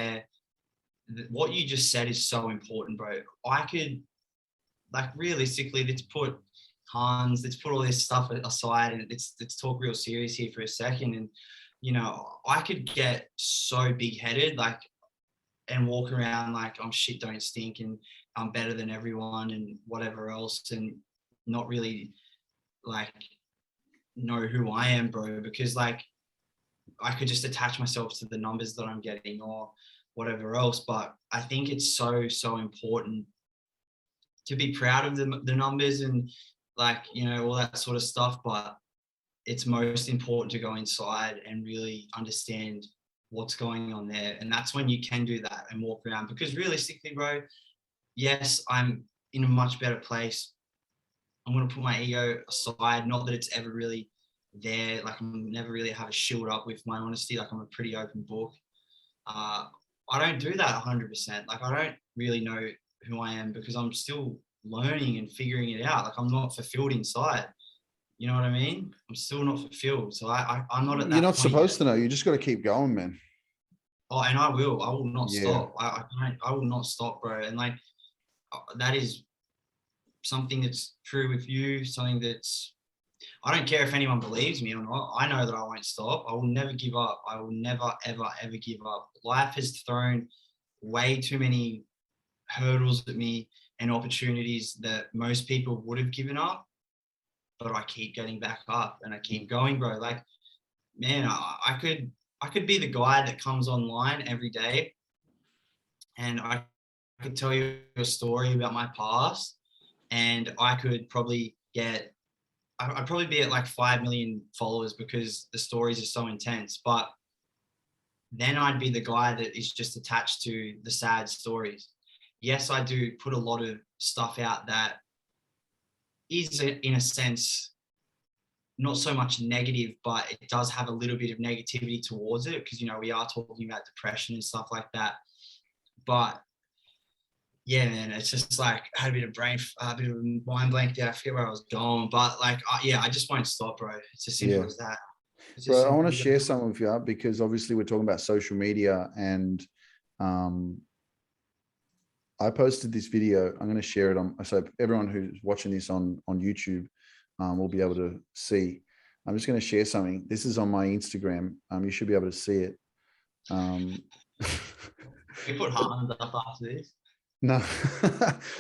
B: what you just said is so important, bro. I could, like, realistically, let's put all this stuff aside and let's talk real serious here for a second. And, you know, I could get so big headed, like, and walk around like I'm shit don't stink and I'm better than everyone and whatever else, and not really like know who I am, bro, because like I could just attach myself to the numbers that I'm getting or whatever else. But I think it's so important to be proud of the numbers and like, you know, all that sort of stuff. But it's most important to go inside and really understand what's going on there. And that's when you can do that and walk around, because realistically, bro, yes, I'm in a much better place. I'm going to put my ego aside. Not that it's ever really there. Like I'm never really have a shield up with my honesty. Like I'm a pretty open book. I don't do that 100%. Like I don't really know who I am because I'm still learning and figuring it out. Like I'm not fulfilled inside. You know what I mean? I'm still not fulfilled. So I'm not at that
A: You're not
B: point
A: supposed
B: yet.
A: to know. You just got to keep going, man.
B: Oh, and I will not
A: Yeah.
B: stop. I will not stop, bro. And like, that is something that's true with you, something that's, I don't care if anyone believes me or not. I know that I won't stop. I will never give up. I will never, ever, ever give up. Life has thrown way too many hurdles at me and opportunities that most people would have given up, but I keep getting back up and I keep going, bro. Like, man, I could be the guy that comes online every day and I could tell you a story about my past, and I could probably I'd probably be at like 5 million followers because the stories are so intense. But then I'd be the guy that is just attached to the sad stories. Yes, I do put a lot of stuff out that is, in a sense, not so much negative, but it does have a little bit of negativity towards it because, you know, we are talking about depression and stuff like that. But yeah, man, it's just like I had a bit of mind blank there. I forget where I was going, but like, yeah, I just won't stop, bro. It's as simple as that.
A: Bro, I want to share some with you because obviously we're talking about social media, and I posted this video. I'm going to share it on, so everyone who's watching this on YouTube will be able to see. I'm just going to share something. This is on my Instagram. You should be able to see it.
B: We put Hans up after this.
A: No,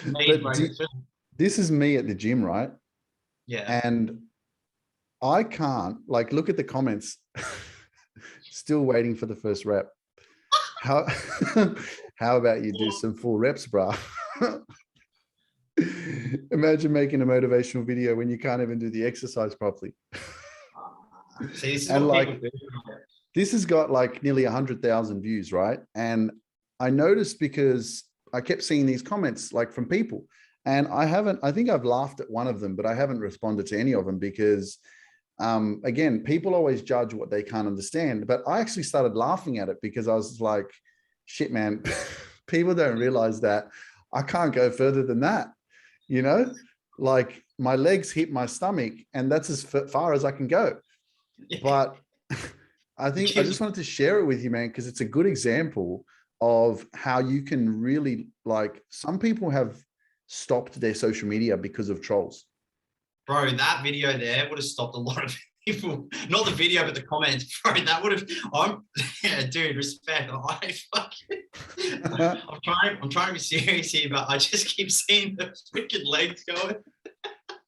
A: but this is me at the gym, right?
B: Yeah.
A: And I can't, like, look at the comments. Still waiting for the first rep. How about you do some full reps, bro? Imagine making a motivational video when you can't even do the exercise properly.
B: See, this is
A: and
B: what
A: like,
B: people do.
A: This has got like nearly 100,000 views, right? And I noticed because I kept seeing these comments like from people, And I think I've laughed at one of them, but I haven't responded to any of them because again, people always judge what they can't understand. But I actually started laughing at it because I was like, shit, man, people don't realize that I can't go further than that. You know, like my legs hit my stomach and that's as far as I can go. But I think I just wanted to share it with you, man, because it's a good example of how you can really, like, some people have stopped their social media because of trolls.
B: Bro, that video there would have stopped a lot of people. Not the video, but the comments. Bro, that would have, yeah, dude, respect. I'm trying to be serious here, but I just keep seeing the freaking legs going.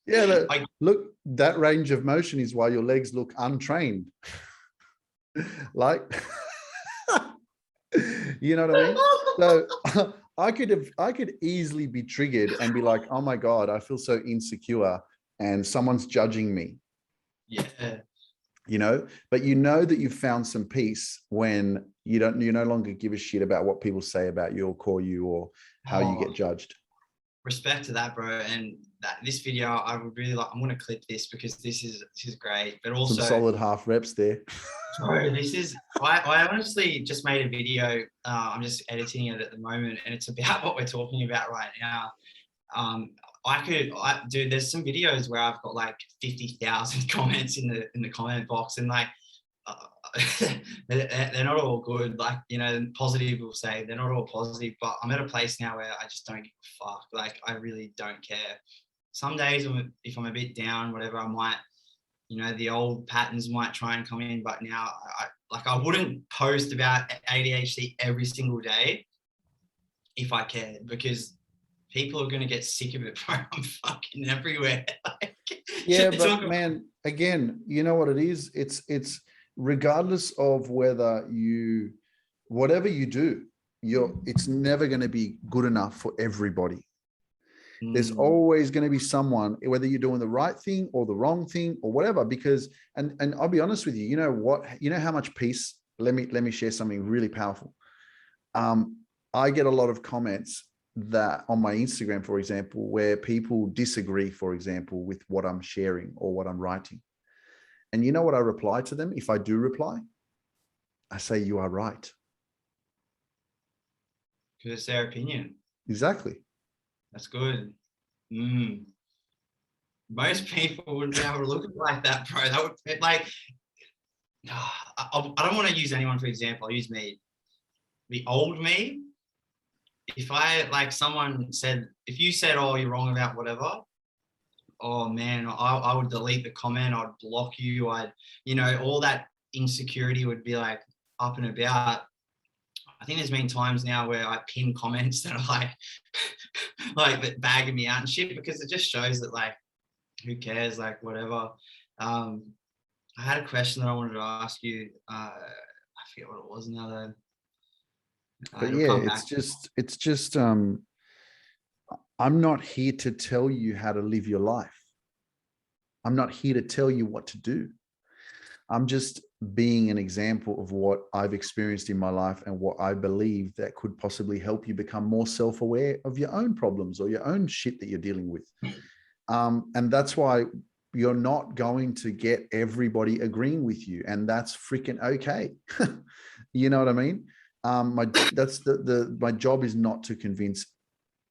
A: Yeah, look, that range of motion is why your legs look untrained. Like, you know what I mean? So I could easily be triggered and be like, oh my God, I feel so insecure and someone's judging me.
B: Yeah.
A: You know, but you know that you've found some peace when you no longer give a shit about what people say about you or call you or how you get judged.
B: Respect to that, bro. And this video, I would really like, I'm going to clip this because this is great, but also
A: some solid half reps there.
B: Bro, I honestly just made a video. I'm just editing it at the moment and it's about what we're talking about right now. Dude, there's some videos where I've got like 50,000 comments in the comment box, and like they're not all good. Like, you know, positive will say they're not all positive, but I'm at a place now where I just don't give a fuck. Like, I really don't care. Some days if I'm a bit down, whatever, I might, you know, the old patterns might try and come in, but now I wouldn't post about ADHD every single day if I cared, because people are going to get sick of it, bro. I'm fucking everywhere.
A: Yeah, but man, again, you know what it is? It's regardless of whatever you do, it's never going to be good enough for everybody. There's always going to be someone, whether you're doing the right thing or the wrong thing or whatever, because, and I'll be honest with you, you know what, you know how much peace, let me share something really powerful. I get a lot of comments that on my Instagram, for example, where people disagree, for example, with what I'm sharing or what I'm writing. And you know what I reply to them? If I do reply, I say, you are right.
B: Because it's their opinion.
A: Exactly.
B: That's good. Most people wouldn't be able to look at it like that, bro. That would, like, I don't want to use anyone for example. I'll use me. The old me, if you said, oh, you're wrong about whatever, oh man, I would delete the comment, I'd block you, you know, all that insecurity would be like up and about. I think there's been times now where I pin comments that are like that bagging me out and shit, because it just shows that, like, who cares, like, whatever. I had a question that I wanted to ask you. I forget what it was now though.
A: But yeah, it's just I'm not here to tell you how to live your life. I'm not here to tell you what to do. I'm just being an example of what I've experienced in my life and what I believe that could possibly help you become more self-aware of your own problems or your own shit that you're dealing with. And that's why you're not going to get everybody agreeing with you, and that's freaking okay. You know what I mean? My job is not to convince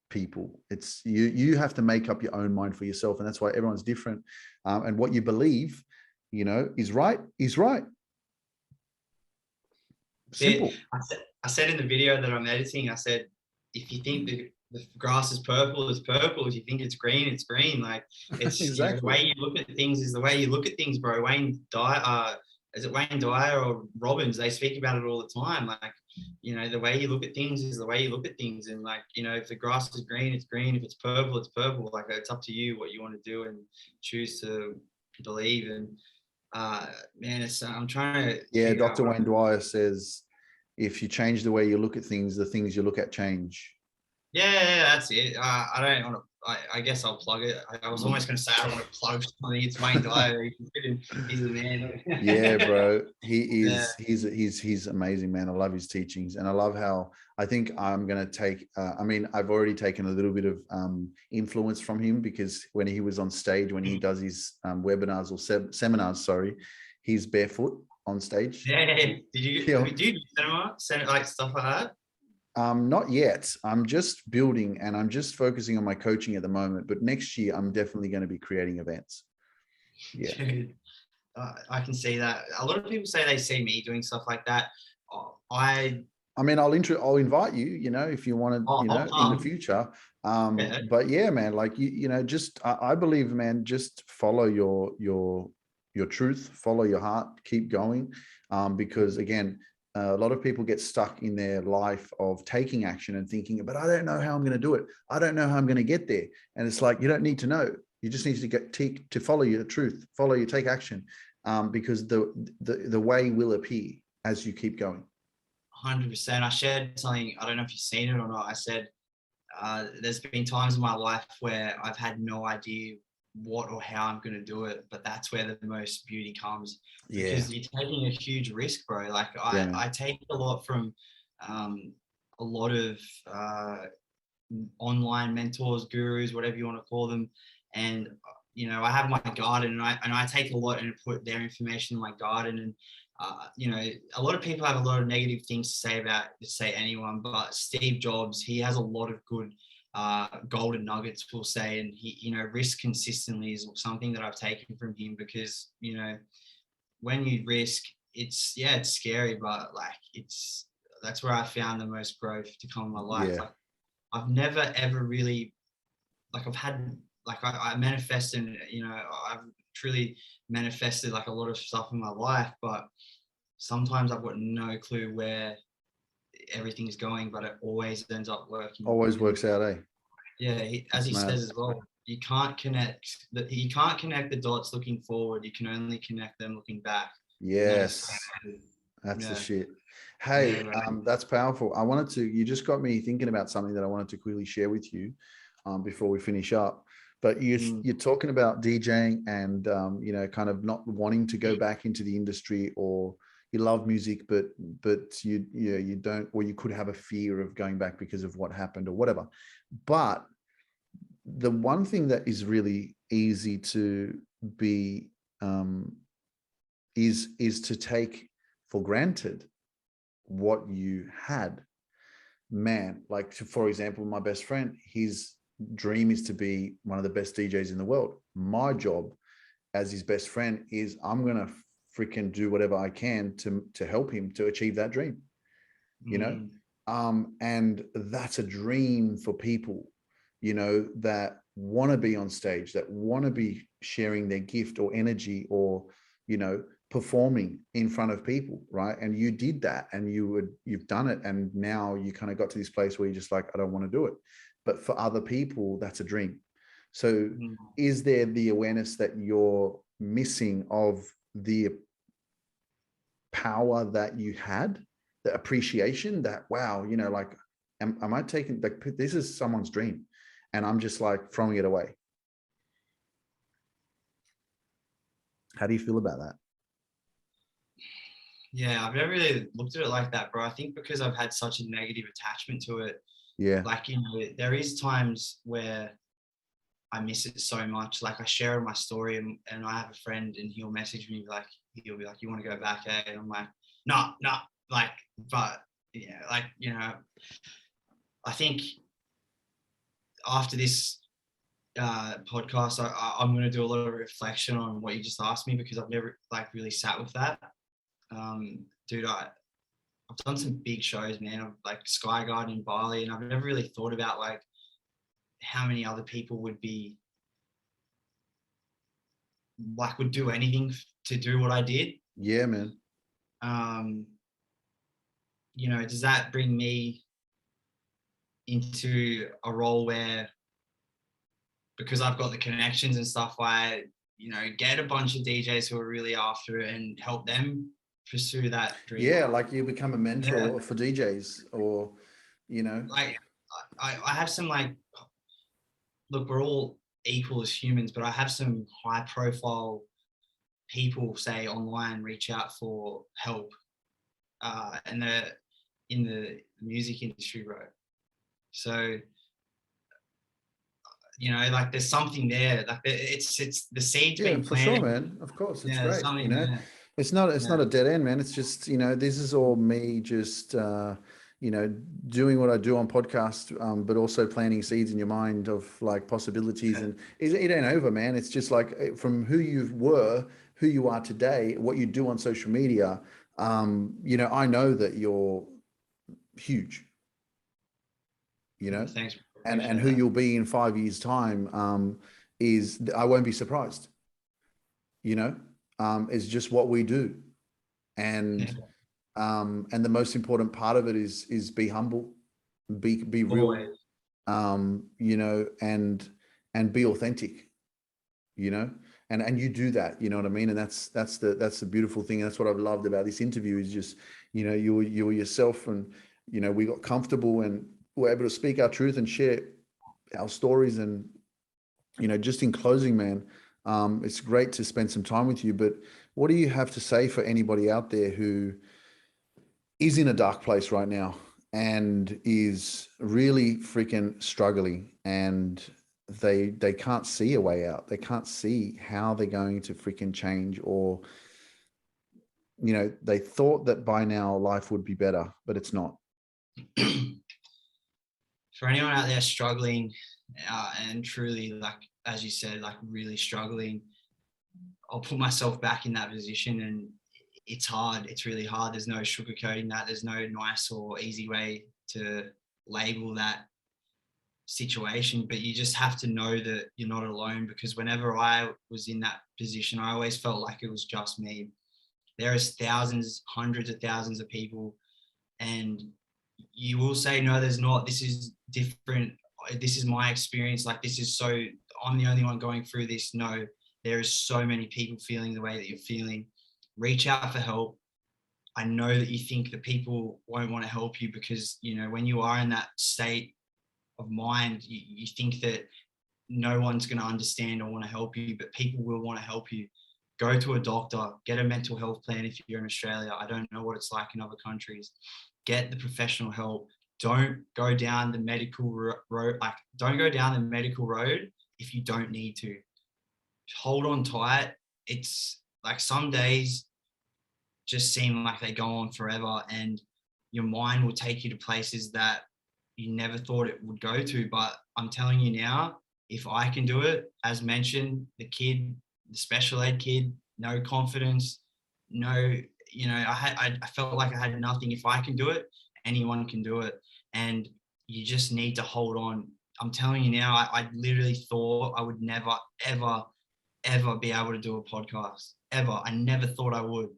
A: people. It's you have to make up your own mind for yourself, and that's why everyone's different. And what you believe, you know, is right. Simple.
B: I said in the video that I'm editing, I said, if you think the grass is purple, it's purple. If you think it's green. Like, it's exactly. You know, the way you look at things is the way you look at things, bro. Wayne Dyer or Robbins, they speak about it all the time. Like, you know, the way you look at things is the way you look at things. And, like, you know, if the grass is green, it's green. If it's purple, it's purple. Like, it's up to you what you want to do and choose to believe. And man, I'm trying to.
A: Yeah, Dr. Wayne Dyer says, if you change the way you look at things, the things you look at change.
B: Yeah, that's it. I don't want to I guess I'll plug it. I was almost going to say I don't want to plug something. It's Wayne Dyer. He's the man.
A: Yeah, bro. He
B: Yeah.
A: is. He's amazing, man. I love his teachings, and I love how I think I'm gonna take. I mean, I've already taken a little bit of influence from him because when he was on stage, when he does his webinars or seminars, sorry, he's barefoot on stage.
B: Yeah. Did
A: Yeah.
B: you do cinema, like stuff like that?
A: Not yet. I'm just building, and I'm just focusing on my coaching at the moment. But next year, I'm definitely going to be creating events. Yeah.
B: Dude, I can see that. A lot of people say they see me doing stuff like that. I
A: mean, I'll invite you, you know, if you want to, you know, in the future.
B: Yeah.
A: But yeah, man, like you know, just I believe, man, just follow your truth, follow your heart, keep going. Because again, a lot of people get stuck in their life of taking action and thinking, but I don't know how I'm going to do it. I don't know how I'm going to get there. And it's like, you don't need to know. You just need to follow your truth, take action, because the way will appear as you keep going.
B: 100%. I shared something. I don't know if you've seen it or not. I said there's been times in my life where I've had no idea what or how I'm going to do it, but that's where the most beauty comes.
A: Yeah.
B: Because you're taking a huge risk, bro. Like I take a lot from a lot of online mentors, gurus, whatever you want to call them. And, you know, I have my garden, and I take a lot and put their information in my garden. And, you know, a lot of people have a lot of negative things to say anyone, but Steve Jobs, he has a lot of good golden nuggets, we'll say. And he, you know, risk consistently is something that I've taken from him, because, you know, when you risk, it's scary, but like that's where I found the most growth to come in my life.
A: Yeah.
B: Like, I've never ever really, like, I've had, like, I manifest, and, you know, I've truly manifested like a lot of stuff in my life, but sometimes I've got no clue where everything's going, but it always ends up working.
A: Always works out, eh?
B: Yeah, as he says as well, you can't connect the dots looking forward. You can only connect them looking back.
A: Yes, that's the shit. Hey, that's powerful. You just got me thinking about something that I wanted to quickly share with you before we finish up. But you're talking about DJing and, you know, kind of not wanting to go back into the industry, or you love music, but you don't, or you could have a fear of going back because of what happened or whatever. But the one thing that is really easy to be is to take for granted what you had. Man, like, for example, my best friend, his dream is to be one of the best DJs in the world. My job as his best friend is I'm gonna freaking do whatever I can to help him to achieve that dream. You know, and that's a dream for people, you know, that want to be on stage, that want to be sharing their gift or energy, or, you know, performing in front of people, right? And you did that, and you've done it, and now you kind of got to this place where you're just like, I don't want to do it. But for other people, that's a dream. So is there the awareness that you're missing of the power that you had, the appreciation that, wow, you know, like, am I taking, like, this is someone's dream and I'm just like throwing it away? How do you feel about that?
B: Yeah, I've never really looked at it like that, bro. I think because I've had such a negative attachment to it.
A: Yeah.
B: Like, you know, there is times where I miss it so much. Like, I share in my story, and I have a friend, and he'll message me, like, he'll be like, you want to go back, eh? And I'm like, no, like, but yeah, like, you know, I think after this podcast, I'm going to do a lot of reflection on what you just asked me, because I've never like really sat with that. Dude, I've done some big shows, man. I've like Sky Garden in Bali, and I've never really thought about like how many other people would be like, would do anything to do what I did.
A: Yeah, man.
B: You know, does that bring me into a role where, because I've got the connections and stuff, I, you know, get a bunch of DJs who are really after it and help them pursue that dream?
A: Yeah, like you become a mentor for DJs, or, you know,
B: like I have some like look, we're all equal as humans, but I have some high profile people, say online, reach out for help, and they're in the music industry, bro. So, you know, like there's something there. Like it's the seeds
A: Yeah,
B: being
A: for sure,
B: planted.
A: man. Of course, it's
B: Yeah, there's
A: great.
B: something there.
A: It's
B: Yeah,
A: not a dead end, man. It's just, this is all me just, doing what I do on podcast, but also planting seeds in your mind of like possibilities.
B: yeah,
A: And it ain't over, man. It's just like from who you were, who you are today, what you do on social media. I know that you're huge,
B: yeah. Thanks,
A: and
B: appreciate
A: who
B: that.
A: you'll be in 5 years' time, is I won't be surprised, is just what we do.
B: Yeah,
A: And the most important part of it is be humble, be real,
B: always.
A: and be authentic, you know, and you do that, you know what I mean? And that's the beautiful thing. That's what I've loved about this interview is just, you were yourself, and, we got comfortable and were able to speak our truth and share our stories. And, just in closing, man, it's great to spend some time with you, but what do you have to say for anybody out there who is in a dark place right now and is really freaking struggling, and they can't see a way out. They can't see how they're going to freaking change, or they thought that by now life would be better, but it's not.
B: For anyone out there struggling, and truly, like as you said, like really struggling, I'll put myself back in that position, and it's hard. It's really hard. There's no sugarcoating that. There's no nice or easy way to label that situation, but you just have to know that you're not alone, because whenever I was in that position, I always felt like it was just me. There is thousands, hundreds of thousands of people, and you will say, no, there's not. This is different. This is my experience. Like, this is so, I'm the only one going through this. No, there is so many people feeling the way that you're feeling. Reach out for help. I know that you think that people won't want to help you because, when you are in that state of mind, you think that no one's going to understand or want to help you, but people will want to help you. Go to a doctor, get a mental health plan if you're in Australia. I don't know what it's like in other countries. Get the professional help. Don't go down the medical road. Like, don't go down the medical road if you don't need to. Hold on tight. It's like some days just seem like they go on forever, and your mind will take you to places that you never thought it would go to. But I'm telling you now, if I can do it, as mentioned, the special ed kid, no confidence, no, I felt like I had nothing. If I can do it, anyone can do it. And you just need to hold on. I'm telling you now, I literally thought I would never, ever, ever be able to do a podcast. Ever. I never thought I would.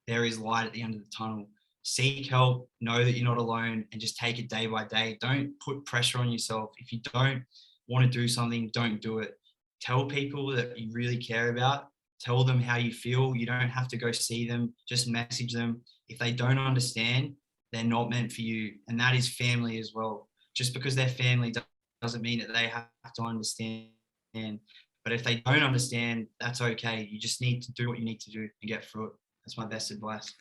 B: There is light at the end of the tunnel. Seek help, know that you're not alone, and just take it day by day. Don't put pressure on yourself. If you don't want to do something, don't do it. Tell people that you really care about. Tell them how you feel. You don't have to go see them, just message them. If they don't understand, they're not meant for you. And that is family as well. Just because they're family doesn't mean that they have to understand. But if they don't understand, that's okay. You just need to do what you need to do and get through it. That's my best advice.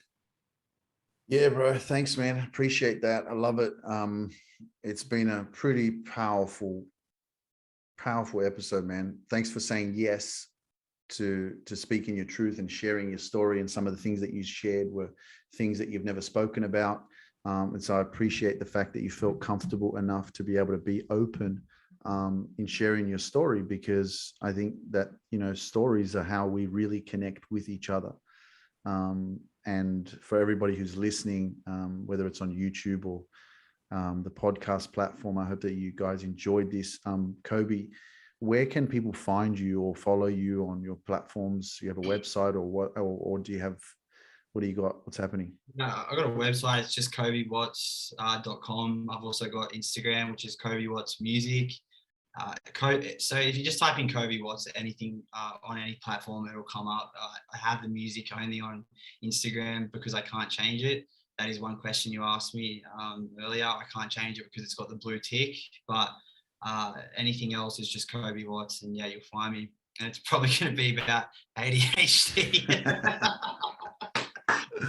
A: Yeah, bro. Thanks, man. Appreciate that. I love it. It's been a pretty powerful episode, man. Thanks for saying yes to speaking your truth and sharing your story. And some of the things that you shared were things that you've never spoken about. And so I appreciate the fact that you felt comfortable enough to be able to be open in sharing your story, because I think that, stories are how we really connect with each other. And for everybody who's listening, whether it's on YouTube or the podcast platform, I hope that you guys enjoyed this. Coby, where can people find you or follow you on your platforms? Do you have a website, or what, or do you have, what do you got? What's happening?
B: No, I've got a website. It's just cobywatts.com. I've also got Instagram, which is Coby Watts Music. So if you just type in Coby Watts, anything on any platform, it'll come up. I have the music only on Instagram because I can't change it. That is one question you asked me earlier. I can't change it because it's got the blue tick. But Anything else is just Coby Watts, and yeah, you'll find me. And it's probably going to be about ADHD.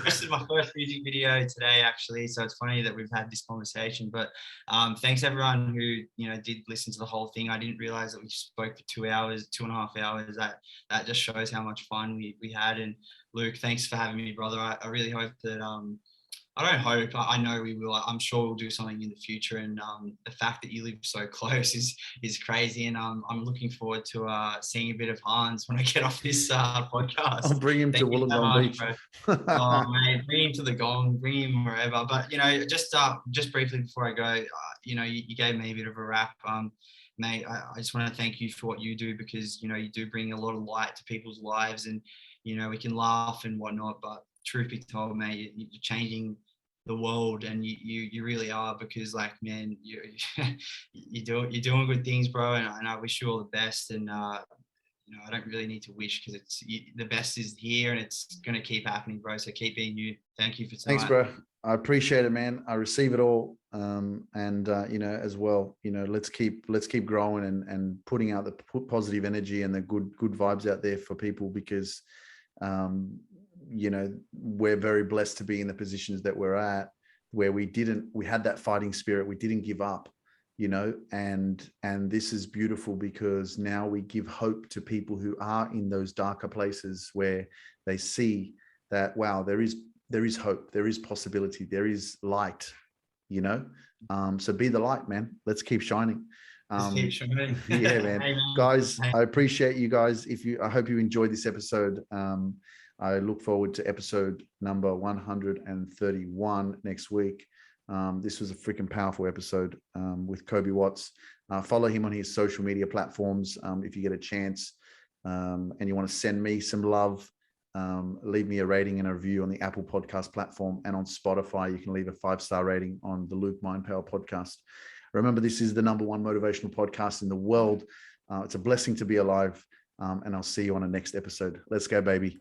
B: This is my first music video today, actually, so it's funny that we've had this conversation. But thanks everyone who did listen to the whole thing. I didn't realize that we spoke for 2 hours, 2.5 hours. That just shows how much fun we had. And Luke, thanks for having me, brother. I really hope that I don't hope, I know we will. I'm sure we'll do something in the future. And the fact that you live so close is crazy. And I'm looking forward to seeing a bit of Hans when I get off this podcast.
A: I'll bring him to Wollongong Beach.
B: Oh, mate, bring him to the Gong, bring him wherever. But, just briefly before I go, you gave me a bit of a wrap. Mate, I just want to thank you for what you do, because, you do bring a lot of light to people's lives, and, we can laugh and whatnot, but truth be told, mate, you're changing the world, and you really are, because, like, man, you're doing good things, bro, and I wish you all the best. And I don't really need to wish, because the best is here, and it's going to keep happening, bro. So keep being you. Thank you for tonight.
A: Thanks, bro. I appreciate it, man. I receive it all. As well, let's keep growing and putting out the positive energy and the good vibes out there for people, because we're very blessed to be in the positions that we're at, where we had that fighting spirit. We didn't give up, and this is beautiful, because now we give hope to people who are in those darker places, where they see that, wow, there is hope, there is possibility, there is light, so be the light, man. Let's keep shining. Yeah, man.
B: Hey, man.
A: Guys, I appreciate you guys. I hope you enjoyed this episode. I look forward to episode number 131 next week. This was a freaking powerful episode with Coby Watts. Follow him on his social media platforms if you get a chance, and you want to send me some love. Leave me a rating and a review on the Apple Podcast platform, and on Spotify you can leave a 5-star rating on the Luke Mindpower podcast. Remember, this is the #1 motivational podcast in the world. It's a blessing to be alive, and I'll see you on the next episode. Let's go, baby.